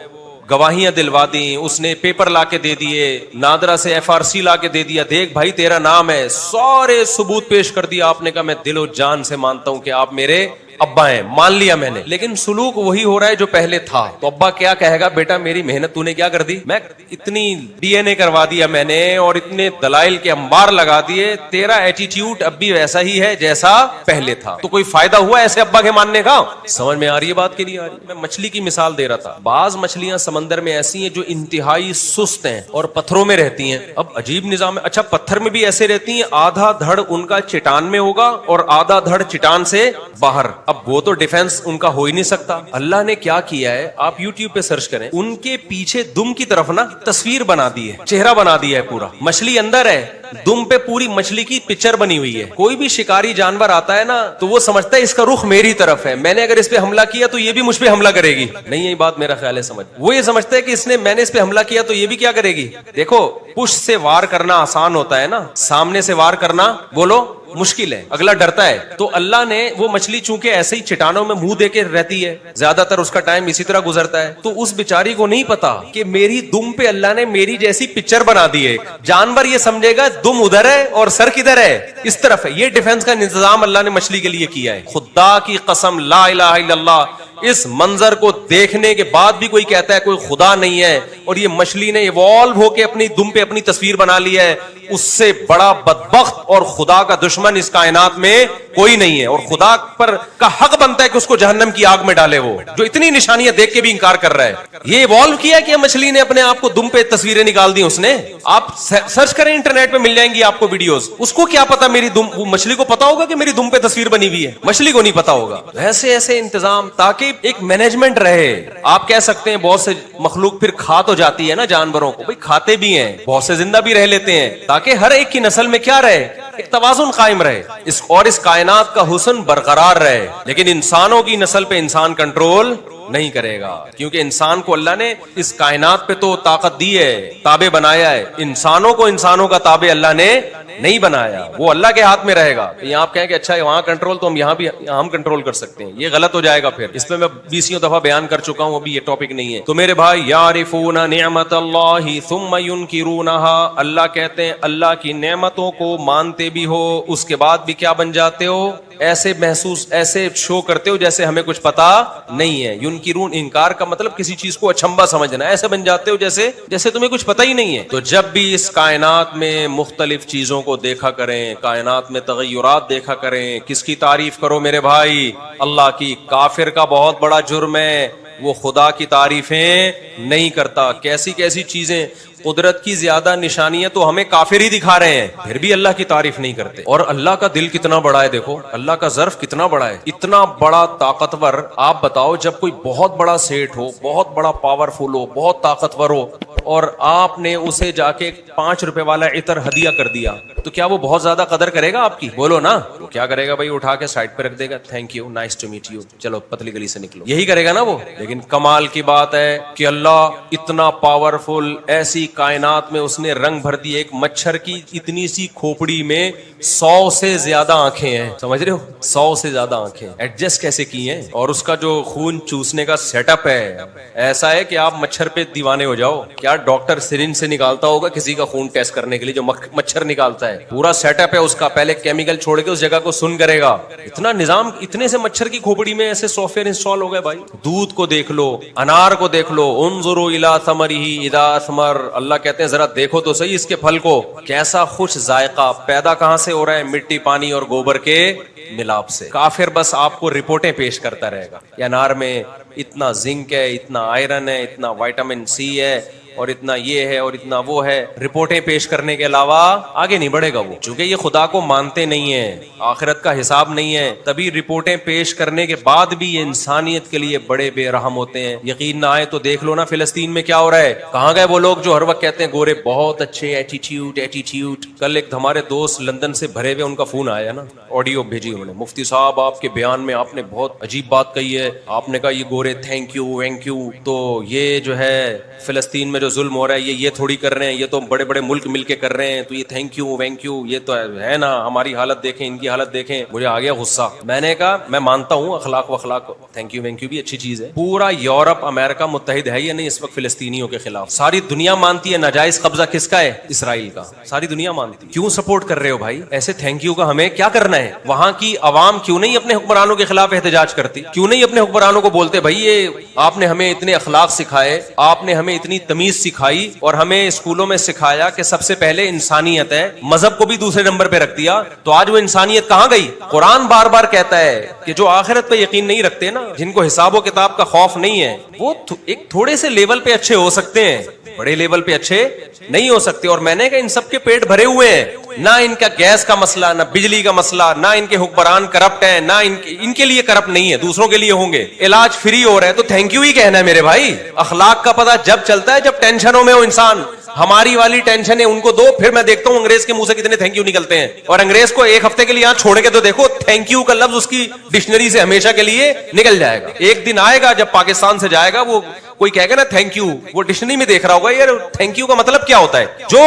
گواہیاں دلوا دی, اس نے پیپر لا کے دے دیے, نادرا سے FRC لا کے دے دیا, دیکھ بھائی تیرا نام ہے, سارے ثبوت پیش کر دیا. آپ نے کہا میں دل و جان سے مانتا ہوں کہ آپ میرے ابا ہیں, مان لیا میں نے, لیکن سلوک وہی ہو رہا ہے جو پہلے تھا. تو ابا کیا کہے گا, بیٹا میری محنت تو نے کیا کر دی, میں اتنی DNA کروا دیا میں نے اور اتنے دلائل کے انبار لگا دیے, تیرا ایٹیٹیوڈ اب بھی ویسا ہی ہے جیسا پہلے تھا. تو کوئی فائدہ ہوا ایسے ابا کے ماننے کا؟ سمجھ میں آ رہی ہے بات کہ نہیں آ رہی؟ میں مچھلی کی مثال دے رہا تھا. بعض مچھلیاں سمندر میں ایسی ہیں جو انتہائی سست ہیں اور پتھروں میں رہتی ہیں. اب عجیب نظام ہے. اچھا پتھر میں بھی ایسے رہتی ہیں, آدھا دھڑ ان کا چٹان میں ہوگا اور آدھا دھڑ چٹان سے باہر. اب وہ تو ڈیفenس ان کا ہو ہی نہیں سکتا. اللہ نے کیا کیا ہے, آپ یوٹیوب پہ سرچ کریں, ان کے پیچھے دم کی طرف نا تصویر بنا دی ہے, چہرہ بنا دیا ہے پورا. مچھلی اندر ہے, دم پہ پوری مچھلی کی پکچر بنی ہوئی ہے. کوئی بھی شکاری جانور آتا ہے نا تو وہ سمجھتا ہے اس کا رخ میری طرف ہے, میں نے اگر اس پہ حملہ کیا تو یہ بھی مجھ پہ حملہ کرے گی. نہیں یہی بات میرا خیال ہے سمجھ, وہ یہ سمجھتا ہے کہ میں نے اس پہ حملہ کیا تو یہ بھی کیا کرے گی. دیکھو پشت سے وار کرنا آسان ہوتا ہے نا, سامنے سے وار کرنا بولو مشکل ہے, اگلا ڈرتا ہے. تو اللہ نے وہ مچھلی چونکہ ایسے ہی چٹانوں میں منہ دے کے رہتی ہے, زیادہ تر اس کا ٹائم اسی طرح گزرتا ہے, تو اس بیچاری کو نہیں پتا کہ میری دم پہ اللہ نے میری جیسی پکچر بنا دی ہے. جانور یہ سمجھے گا دم ادھر ہے اور سر کدھر ہے, اس طرف ہے. یہ ڈیفنس کا انتظام اللہ نے مچھلی کے لیے کیا ہے. خدا کی قسم لا الہ الا اللہ, اس منظر کو دیکھنے کے بعد بھی کوئی کہتا ہے کوئی خدا نہیں ہے, اور یہ مچھلی نے ایوالو ہو کے اپنی دم پہ اپنی تصویر بنا لی ہے, اس سے بڑا بدبخت اور خدا کا دشمن اس کائنات میں کوئی نہیں ہے. اور خدا پر کا حق بنتا ہے کہ اس کو جہنم کی آگ میں ڈالے, وہ جو اتنی نشانیاں دیکھ کے بھی انکار کر رہا ہے. یہ ایوالو کیا کہ مچھلی نے اپنے آپ کو دم پہ تصویریں نکال دی. اس نے, آپ سرچ کریں انٹرنیٹ پہ مل جائیں گی آپ کو ویڈیوز. اس کو کیا پتا میری دم, مچھلی کو پتا ہوگا کہ میری دم پہ تصویر بنی ہوئی ہے, مچھلی کو نہیں پتا ہوگا. ایسے ایسے انتظام تاکہ ایک مینجمنٹ رہے. آپ کہہ سکتے ہیں بہت سے مخلوق پھر کھا تو جاتی ہے نا جانوروں کو, بھائی کھاتے بھی ہیں, بہت سے زندہ بھی رہ لیتے ہیں, تاکہ ہر ایک کی نسل میں کیا رہے, ایک توازن قائم رہے, اور اس کائنات کا حسن برقرار رہے. لیکن انسانوں کی نسل پہ انسان کنٹرول نہیں کرے گا, کیونکہ انسان کو اللہ نے اس کائنات پہ تو طاقت دی ہے, تابع بنایا ہے. انسانوں کو انسانوں کا تابع اللہ نے نہیں بنایا, وہ اللہ کے ہاتھ میں رہے گا. یہاں آپ کہیں کہ اچھا وہاں کنٹرول تو ہم یہاں بھی ہم کنٹرول کر سکتے ہیں, یہ غلط ہو جائے گا. پھر اس پہ میں 20 دفعہ بیان کر چکا ہوں, ابھی یہ ٹاپک نہیں ہے. تو میرے بھائی, یعرفون نعمت اللہ ثم ینکرونها, اللہ کہتے ہیں اللہ کی نعمتوں کو مانتے بھی ہو, اس کے بعد بھی کیا بن جاتے ہو, ایسے محسوس ایسے شو کرتے ہو جیسے ہمیں کچھ پتا نہیں ہے. ینکرون، انکار کا مطلب کسی چیز کو اچھمبا سمجھنا. ایسے بن جاتے ہو جیسے تمہیں کچھ پتا ہی نہیں ہے. تو جب بھی اس کائنات میں مختلف چیزوں کو دیکھا کریں، کائنات میں تغیرات دیکھا کریں، کس کی تعریف کرو میرے بھائی؟ اللہ کی. کافر کا بہت بڑا جرم ہے، وہ خدا کی تعریفیں نہیں کرتا. کیسی کیسی چیزیں، قدرت کی زیادہ نشانیاں تو ہمیں کافر ہی دکھا رہے ہیں، پھر بھی اللہ کی تعریف نہیں کرتے. اور اللہ کا دل کتنا بڑا ہے، دیکھو اللہ کا ظرف کتنا بڑا ہے، اتنا بڑا طاقتور. آپ بتاؤ جب کوئی بہت بڑا سیٹ ہو، بہت بڑا پاورفل ہو، بہت طاقتور ہو، اور آپ نے اسے جا کے 5 روپے والا عطر ہدیہ کر دیا، تو کیا وہ بہت زیادہ قدر کرے گا آپ کی؟ بولو نا. وہ کیا کرے گا بھائی؟ اٹھا کے سائڈ پہ رکھ دے گا، thank you, nice to meet you, چلو پتلی گلی سے نکلو. یہی کرے گا نا وہ. لیکن کمال کی بات ہے کہ اللہ اتنا پاورفل، ایسی کائنات میں اس نے رنگ بھر دی. ایک مچھر کی اتنی سی کھوپڑی میں 100 سے زیادہ آنکھیں ہیں، سمجھ رہے ہو؟ 100 سے زیادہ آنکھیں ایڈجسٹ کیسے کی ہیں. اور اس کا جو خون چوسنے کا سیٹ اپ ہے ایسا ہے کہ آپ مچھر پہ دیوانے ہو جاؤ. کیا ڈاکٹر سرنج سے نکالتا ہوگا کسی کا خون ٹیسٹ کرنے کے لیے جو مچھر نکالتا ہے؟ پورا سیٹ اپ ہے اس کا. پہلے کیمیکل چھوڑ کے اس جگہ کو سن کرے گا. اتنا نظام، اتنے سے مچھر کی کھوپڑی میں ایسے سافٹ ویئر انسٹال ہو گئے بھائی. دودھ کو دیکھ لو، انار کو دیکھ لو، انظروا الی ثمرہ اذا اثمر. اللہ کہتے ہیں ذرا دیکھو تو صحیح اس کے پھل کو، کیسا خوش ذائقہ. پیدا کہاں سے ہو رہا ہے؟ مٹی، پانی اور گوبر کے ملاپ سے. کافر بس آپ کو رپورٹیں پیش کرتا رہے گا، یہ انار میں اتنا زنک ہے، اتنا آئرن ہے، اتنا وائٹامن سی ہے، اور اتنا یہ ہے اور اتنا وہ ہے. رپورٹیں پیش کرنے کے علاوہ آگے نہیں بڑھے گا وہ، چونکہ یہ خدا کو مانتے نہیں ہیں، آخرت کا حساب نہیں ہے. تبھی رپورٹیں پیش کرنے کے بعد بھی یہ انسانیت کے لیے بڑے بے رحم ہوتے ہیں. یقین نہ آئے تو دیکھ لو نا فلسطین میں کیا ہو رہا ہے. کہاں گئے وہ لوگ جو ہر وقت کہتے ہیں گورے بہت اچھے، ایٹیٹیوڈ. کل ایک ہمارے دوست لندن سے بھرے ہوئے، ان کا فون آیا نا، آڈیو بھیجی انہوں نے، مفتی صاحب آپ کے بیان میں آپ نے بہت عجیب بات کہی ہے، آپ نے کہا یہ گورے تھینک یو. تو یہ جو ہے فلسطین میں جو ظلم ہو رہا ہے یہ تھوڑی کر رہے ہیں، یہ تو بڑے بڑے ملک مل کے کر رہے ہیں، تو یہ تھینک یو یہ تو ہے نا. ہماری حالت دیکھیں، ان کی حالت دیکھیں. مجھے آ گیا غصہ. میں نے کہا میں مانتا ہوں اخلاق تھینک یو بھی اچھی چیز ہے. پورا یورپ امریکہ متحد ہے یا نہیں اس وقت فلسطینیوں کے خلاف؟ ساری دنیا مانتی ہے ناجائز قبضہ کس کا ہے؟ اسرائیل کا. ساری دنیا مانتی. کیوں سپورٹ کر رہے ہو بھائی؟ ایسے تھینک یو کا ہمیں کیا کرنا ہے؟ وہاں کی عوام کیوں نہیں اپنے حکمرانوں کے خلاف احتجاج کرتی؟ کیوں نہیں اپنے حکمرانوں کو بولتے بھائی یہ آپ نے ہمیں اتنے اخلاق سکھائے، آپ نے ہمیں اتنی تمیز سکھائی، اور ہمیں اسکولوں میں سکھایا کہ سب سے پہلے انسانیت ہے، مذہب کو بھی دوسرے نمبر پہ رکھ دیا، تو آج وہ انسانیت کہاں گئی؟ قرآن بار بار کہتا ہے کہ جو آخرت پہ یقین نہیں رکھتے نا، جن کو حساب و کتاب کا خوف نہیں ہے، وہ ایک تھوڑے سے لیول پہ اچھے ہو سکتے ہیں، بڑے لیول پہ اچھے نہیں ہو سکتے. اور میں نے کہا ان سب کے پیٹ بھرے ہوئے ہیں، نہ ان کا گیس کا مسئلہ، نہ بجلی کا مسئلہ، نہ ان کے حکمران کرپٹ ہیں، نہ ان کے لیے کرپٹ نہیں ہے، دوسروں کے لیے ہوں گے. علاج فری ہو رہا ہے تو تھینک یو ہی کہنا ہے میرے بھائی. اخلاق کا پتہ جب چلتا ہے جب ٹینشنوں میں ہو انسان. ہماری والی ٹینشن ہے ان کو دو، پھر میں دیکھتا ہوں انگریز کے منہ سے کتنے تھینک یو نکلتے ہیں. اور انگریز کو ایک ہفتے کے لیے یہاں چھوڑ کے تو دیکھو، تھینک یو کا لفظ اس کی ڈکشنری سے ہمیشہ کے لیے نکل جائے گا. ایک دن آئے گا جب پاکستان سے جائے گا وہ کوئی کہے گا نا تھینک یو، وہ ڈکشنری میں دیکھ رہا ہوگا یار تھینک یو کا مطلب کیا ہوتا ہے. جو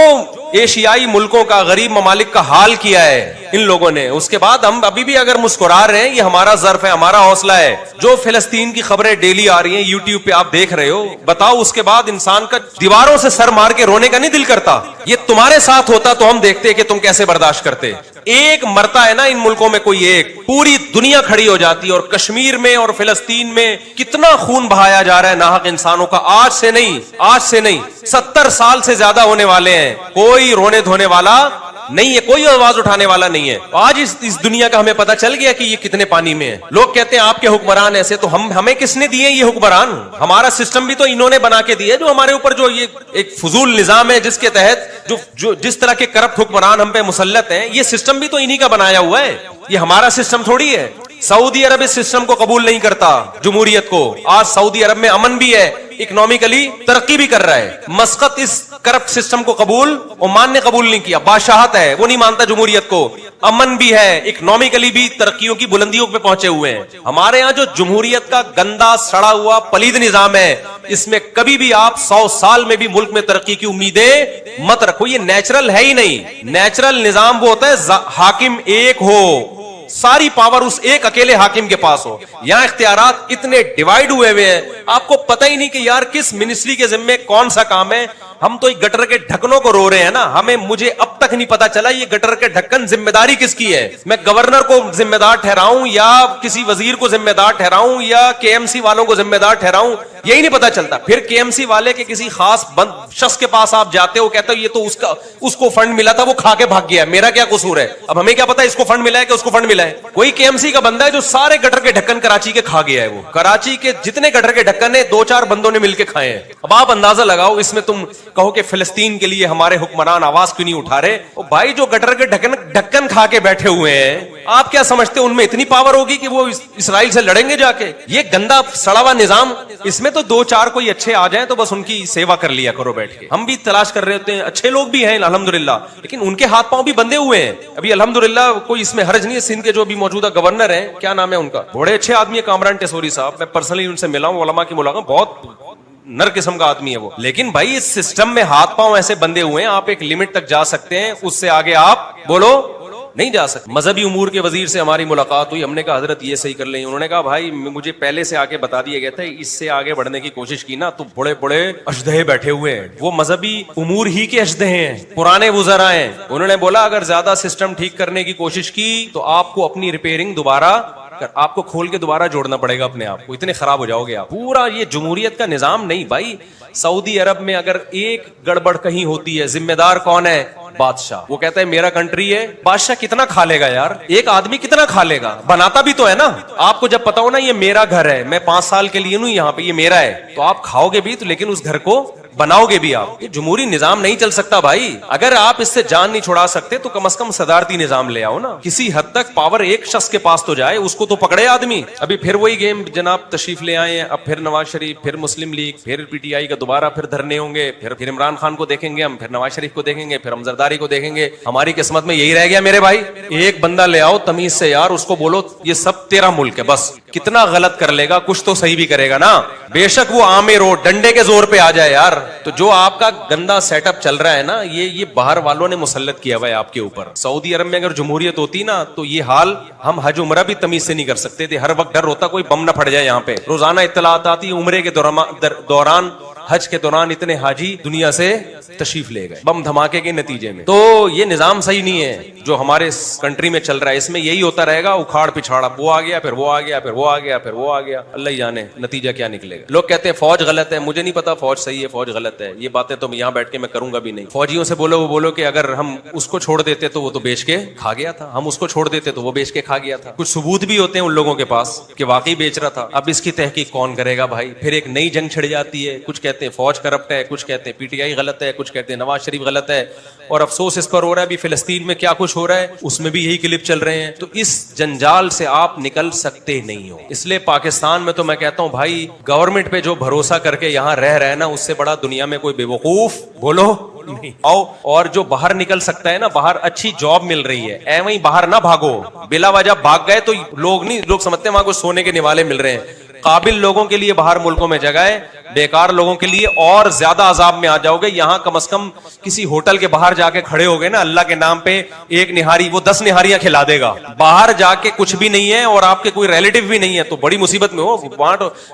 ایشیائی ملکوں کا، غریب ممالک کا حال کیا ہے ان لوگوں نے، اس کے بعد ہم ابھی بھی اگر مسکرا رہے ہیں، یہ ہمارا ظرف ہے، ہمارا حوصلہ ہے. جو فلسطین کی خبریں ڈیلی آ رہی ہیں یوٹیوب پہ آپ دیکھ رہے ہو، بتاؤ اس کے بعد انسان کا دیواروں سے سر مار کے رونے کا نہیں دل کرتا؟ یہ تمہارے ساتھ ہوتا تو ہم دیکھتے کہ تم کیسے برداشت کرتے. ایک مرتا ہے نا ان ملکوں میں کوئی ایک، پوری دنیا کھڑی ہو جاتی ہے. اور کشمیر میں اور فلسطین میں کتنا خون بہایا جا رہا ہے ناحق انسانوں کا. آج سے نہیں 70 سال سے زیادہ ہونے والے ہیں. کوئی رونے دھونے والا نہیں ہے، کوئی آواز اٹھانے والا نہیں ہے. آج اس دنیا کا ہمیں پتہ چل گیا کہ یہ کتنے پانی میں ہے. لوگ کہتے ہیں آپ کے حکمران ایسے، تو ہمیں کس نے دیے یہ حکمران؟ ہمارا سسٹم بھی تو انہوں نے بنا کے دیا، جو ہمارے اوپر جو یہ ایک فضول نظام ہے جس کے تحت جو جس طرح کے کرپٹ حکمران ہم پہ مسلط ہیں، یہ سسٹم بھی تو انہی کا بنایا ہوا ہے. یہ ہمارا سسٹم تھوڑی ہے. سعودی عرب اس سسٹم کو قبول نہیں کرتا، جمہوریت کو. آج سعودی عرب میں امن بھی ہے، اکنامکلی ترقی بھی کر رہا ہے. مسقط اس کرپٹ سسٹم کو عمان نے قبول نہیں کیا. بادشاہت ہے، وہ نہیں مانتا جمہوریت کو. امن بھی ہے، اکنامکلی بھی ترقیوں کی بلندیوں پہ پہنچے ہوئے ہیں. ہمارے یہاں جو جمہوریت کا گندا سڑا ہوا پلید نظام ہے، اس میں کبھی بھی آپ 100 سال میں بھی ملک میں ترقی کی امیدیں مت رکھو. یہ نیچرل ہے ہی نہیں. نیچرل نظام وہ ہوتا ہے حاکم ایک ہو، ساری پاور اس ایک اکیلے حاکم کے پاس ہو. یہاں اختیارات اتنے ڈیوائیڈ ہوئے ہیں، آپ کو پتہ ہی نہیں کہ یار کس منسٹری کے ذمے کون سا کام ہے. ہم تو ایک گٹر کے ڈھکنوں کو رو رہے ہیں نا. ہمیں مجھے اب تک نہیں پتا چلا یہ گٹر کے ڈھکن ذمہ داری کس کی ہے. میں گورنر کو ذمہ دار ٹھہراؤں یا کسی وزیر کو ذمہ دار ٹھہراؤں یا کے ایم سی والوں کو ذمہ دار ٹھہراؤں, یہی نہیں پتا چلتا. پھر کے ایم سی والے کے کسی خاص شخص کے پاس آپ جاتے ہو, کہتے ہو یہ تو اس کو فنڈ ملا تھا, وہ کھا کے بھاگ گیا, میرا کیا قصور ہے. اب ہمیں کیا پتا اس کو فنڈ ملا ہے کہ اس کو فنڈ ملا ہے. کوئی کے ایم سی کا بندہ ہے جو سارے گٹر کے ڈھکن کراچی کے کھا گیا ہے. وہ کراچی کے جتنے گٹر کے ڈھکن ہیں 2-4 بندوں نے مل کے کھائے ہیں. اب آپ اندازہ لگاؤ, اس میں تم کہو کہ فلسطین کے لیے ہمارے حکمران آواز کیوں نہیں اٹھا رہے. بھائی جو گٹر کے ڈھکن کھا کے بیٹھے ہوئے ہیں, آپ کیا سمجھتے ہیں ان میں اتنی پاور ہوگی کہ وہ اسرائیل سے لڑیں گے جا کے؟ یہ گندا سڑا ہوا نظام, اس میں تو 2-4 کوئی اچھے آ جائیں تو بس ان کی سیوا کر لیا کرو بیٹھ کے. ہم بھی تلاش کر رہے ہوتے ہیں, اچھے لوگ بھی ہیں الحمدللہ, لیکن ان کے ہاتھ پاؤں بھی بندے ہوئے ہیں. ابھی الحمدللہ کوئی اس میں حرج نہیں ہے. سندھ کے جو بھی موجودہ گورنر ہیں, کیا نام ہے ان کا, بڑے اچھے آدمی ہے کامران ٹیسوری صاحب. میں پرسنلی ان سے ملا ہوں, علماء کی ملاقات, بہت نر قسم کا آدمی ہے وہ. لیکن بھائی اس سسٹم میں ہاتھ پاؤں ایسے بندے ہوئے ہیں, آپ ایک لمٹ تک جا سکتے ہیں, اس سے آگے آپ بولو نہیں جا سکتے. مذہبی امور کے وزیر سے ہماری ملاقات ہوئی, ہم نے کہا حضرت یہ صحیح کر لیں. انہوں نے کہا بھائی مجھے پہلے سے آگے بتا دیا گیا تھا, اس سے آگے بڑھنے کی کوشش کی نا تو بڑے بڑے اژدہے بیٹھے ہوئے ہیں, وہ مذہبی امور ہی کے اژدہے ہیں, پرانے وزراء ہیں. انہوں نے بولا اگر زیادہ سسٹم ٹھیک کرنے کی کوشش کی تو آپ کو اپنی ریپیئرنگ دوبارہ آپ کو کھول کے دوبارہ جوڑنا پڑے گا اپنے آپ کو, اتنے خراب ہو جاؤ گے آپ. پورا یہ جمہوریت کا نظام نہیں بھائی. سعودی عرب میں اگر ایک گڑبڑ کہیں ہوتی ہے, ذمہ دار کون ہے؟ بادشاہ. وہ کہتا ہے میرا کنٹری ہے. بادشاہ کتنا کھا لے گا یار, ایک آدمی کتنا کھا لے گا, بناتا بھی تو ہے نا. آپ کو جب پتا ہو نا یہ میرا گھر ہے, میں 5 سال کے لیے ہوں یہاں پہ, یہ میرا ہے, تو آپ کھاؤ گے بھی تو, لیکن اس گھر کو بناؤ گے بھی آپ. یہ جمہوری نظام نہیں چل سکتا بھائی. اگر آپ اس سے جان نہیں چھڑا سکتے تو کم از کم صدارتی نظام لے آؤ نا. کسی حد تک پاور ایک شخص کے پاس تو جائے, اس کو تو پکڑے آدمی. ابھی پھر وہی گیم جناب تشریف لے آئے ہیں, اب پھر نواز شریف, پھر مسلم لیگ, پھر پی ٹی آئی کا دوبارہ پھر دھرنے ہوں گے, پھر عمران خان کو دیکھیں گے ہم, پھر نواز شریف کو دیکھیں گے, پھر ہم زرداری کو دیکھیں گے. ہماری قسمت میں یہی رہ گیا میرے بھائی. ایک بندہ لے آؤ تمیز سے یار, اس کو بولو یہ سب تیرا ملک ہے بس. کتنا غلط کر لے گا, کچھ تو صحیح بھی کرے گا نا. بے شک وہ عام روڈ ڈنڈے کے زور پہ آ جائے یار. تو جو آپ کا گندا سیٹ اپ چل رہا ہے نا, یہ باہر والوں نے مسلط کیا ہوا ہے آپ کے اوپر. سعودی عرب میں اگر جمہوریت ہوتی نا تو یہ حال ہم حج عمرہ بھی تمیز سے نہیں کر سکتے تھے. ہر وقت ڈر ہوتا کوئی بم نہ پھٹ جائے یہاں پہ. روزانہ اطلاعات آتی عمرے کے دوران, حج کے دوران اتنے حاجی دنیا سے تشریف لے گئے بم دھماکے کے نتیجے میں. تو یہ نظام صحیح نہیں ہے جو ہمارے کنٹری میں چل رہا ہے. اس میں یہی ہوتا رہے گا, اکھاڑ پچھاڑا, وہ آ گیا, پھر وہ آ گیا, پھر وہ آ گیا, پھر وہ آ گیا. اللہ ہی جانے نتیجہ کیا نکلے گا. لوگ کہتے ہیں فوج غلط ہے, مجھے نہیں پتا فوج صحیح ہے فوج غلط ہے. یہ باتیں تو یہاں بیٹھ کے میں کروں گا بھی نہیں. فوجیوں سے بولو, وہ بولو کہ اگر ہم اس کو چھوڑ دیتے تو وہ تو بیچ کے کھا گیا تھا, ہم اس کو چھوڑ دیتے تو وہ بیچ کے کھا گیا تھا. کچھ ثبوت بھی ہوتے ہیں ان لوگوں کے پاس کہ واقعی بیچ رہا تھا. اب اس کی تحقیق کون کرے گا بھائی. پھر ایک نئی جنگ چھڑ جاتی ہے, کچھ کہتے ہیں فوج کرپٹ ہے, کچھ کہتے ہیں پی ٹی آئی غلط ہے, کچھ کہتے ہیں نواز شریف غلط ہے. اور افسوس اس پر ہو رہا ہے, ابھی فلسطین میں کیا کچھ ہو رہا ہے اس میں بھی یہی کلپ چل رہے ہیں. تو اس جنجال سے آپ نکل سکتے نہیں ہو. اس لیے پاکستان میں تو میں کہتا ہوں بھائی, گورنمنٹ پہ جو بھروسہ کر کے یہاں رہ رہے نا, اس سے بڑا دنیا میں کوئی بے وقوف بولو نہیں. آؤ, اور جو باہر نکل سکتا ہے نا, باہر اچھی جاب مل رہی ہے, اے وہیں باہر نہ بھاگو. بلا وجہ بھاگ گئے تو لوگ سمجھتے ہیں وہاں کو سونے کے نوالے مل رہے ہیں. قابل لوگوں کے لیے باہر ملکوں میں جگہ ہے, بیکار لوگوں کے لیے اور زیادہ عذاب میں آ جاؤ گے. یہاں کم از کم کسی ہوٹل کے باہر جا کے کھڑے ہو گئے نا اللہ کے نام پہ, ایک نہاری وہ 10 نہاریاں کھلا دے گا. باہر جا کے کچھ بھی نہیں ہے اور آپ کے کوئی ریلیٹو بھی نہیں ہے تو بڑی مصیبت میں ہو.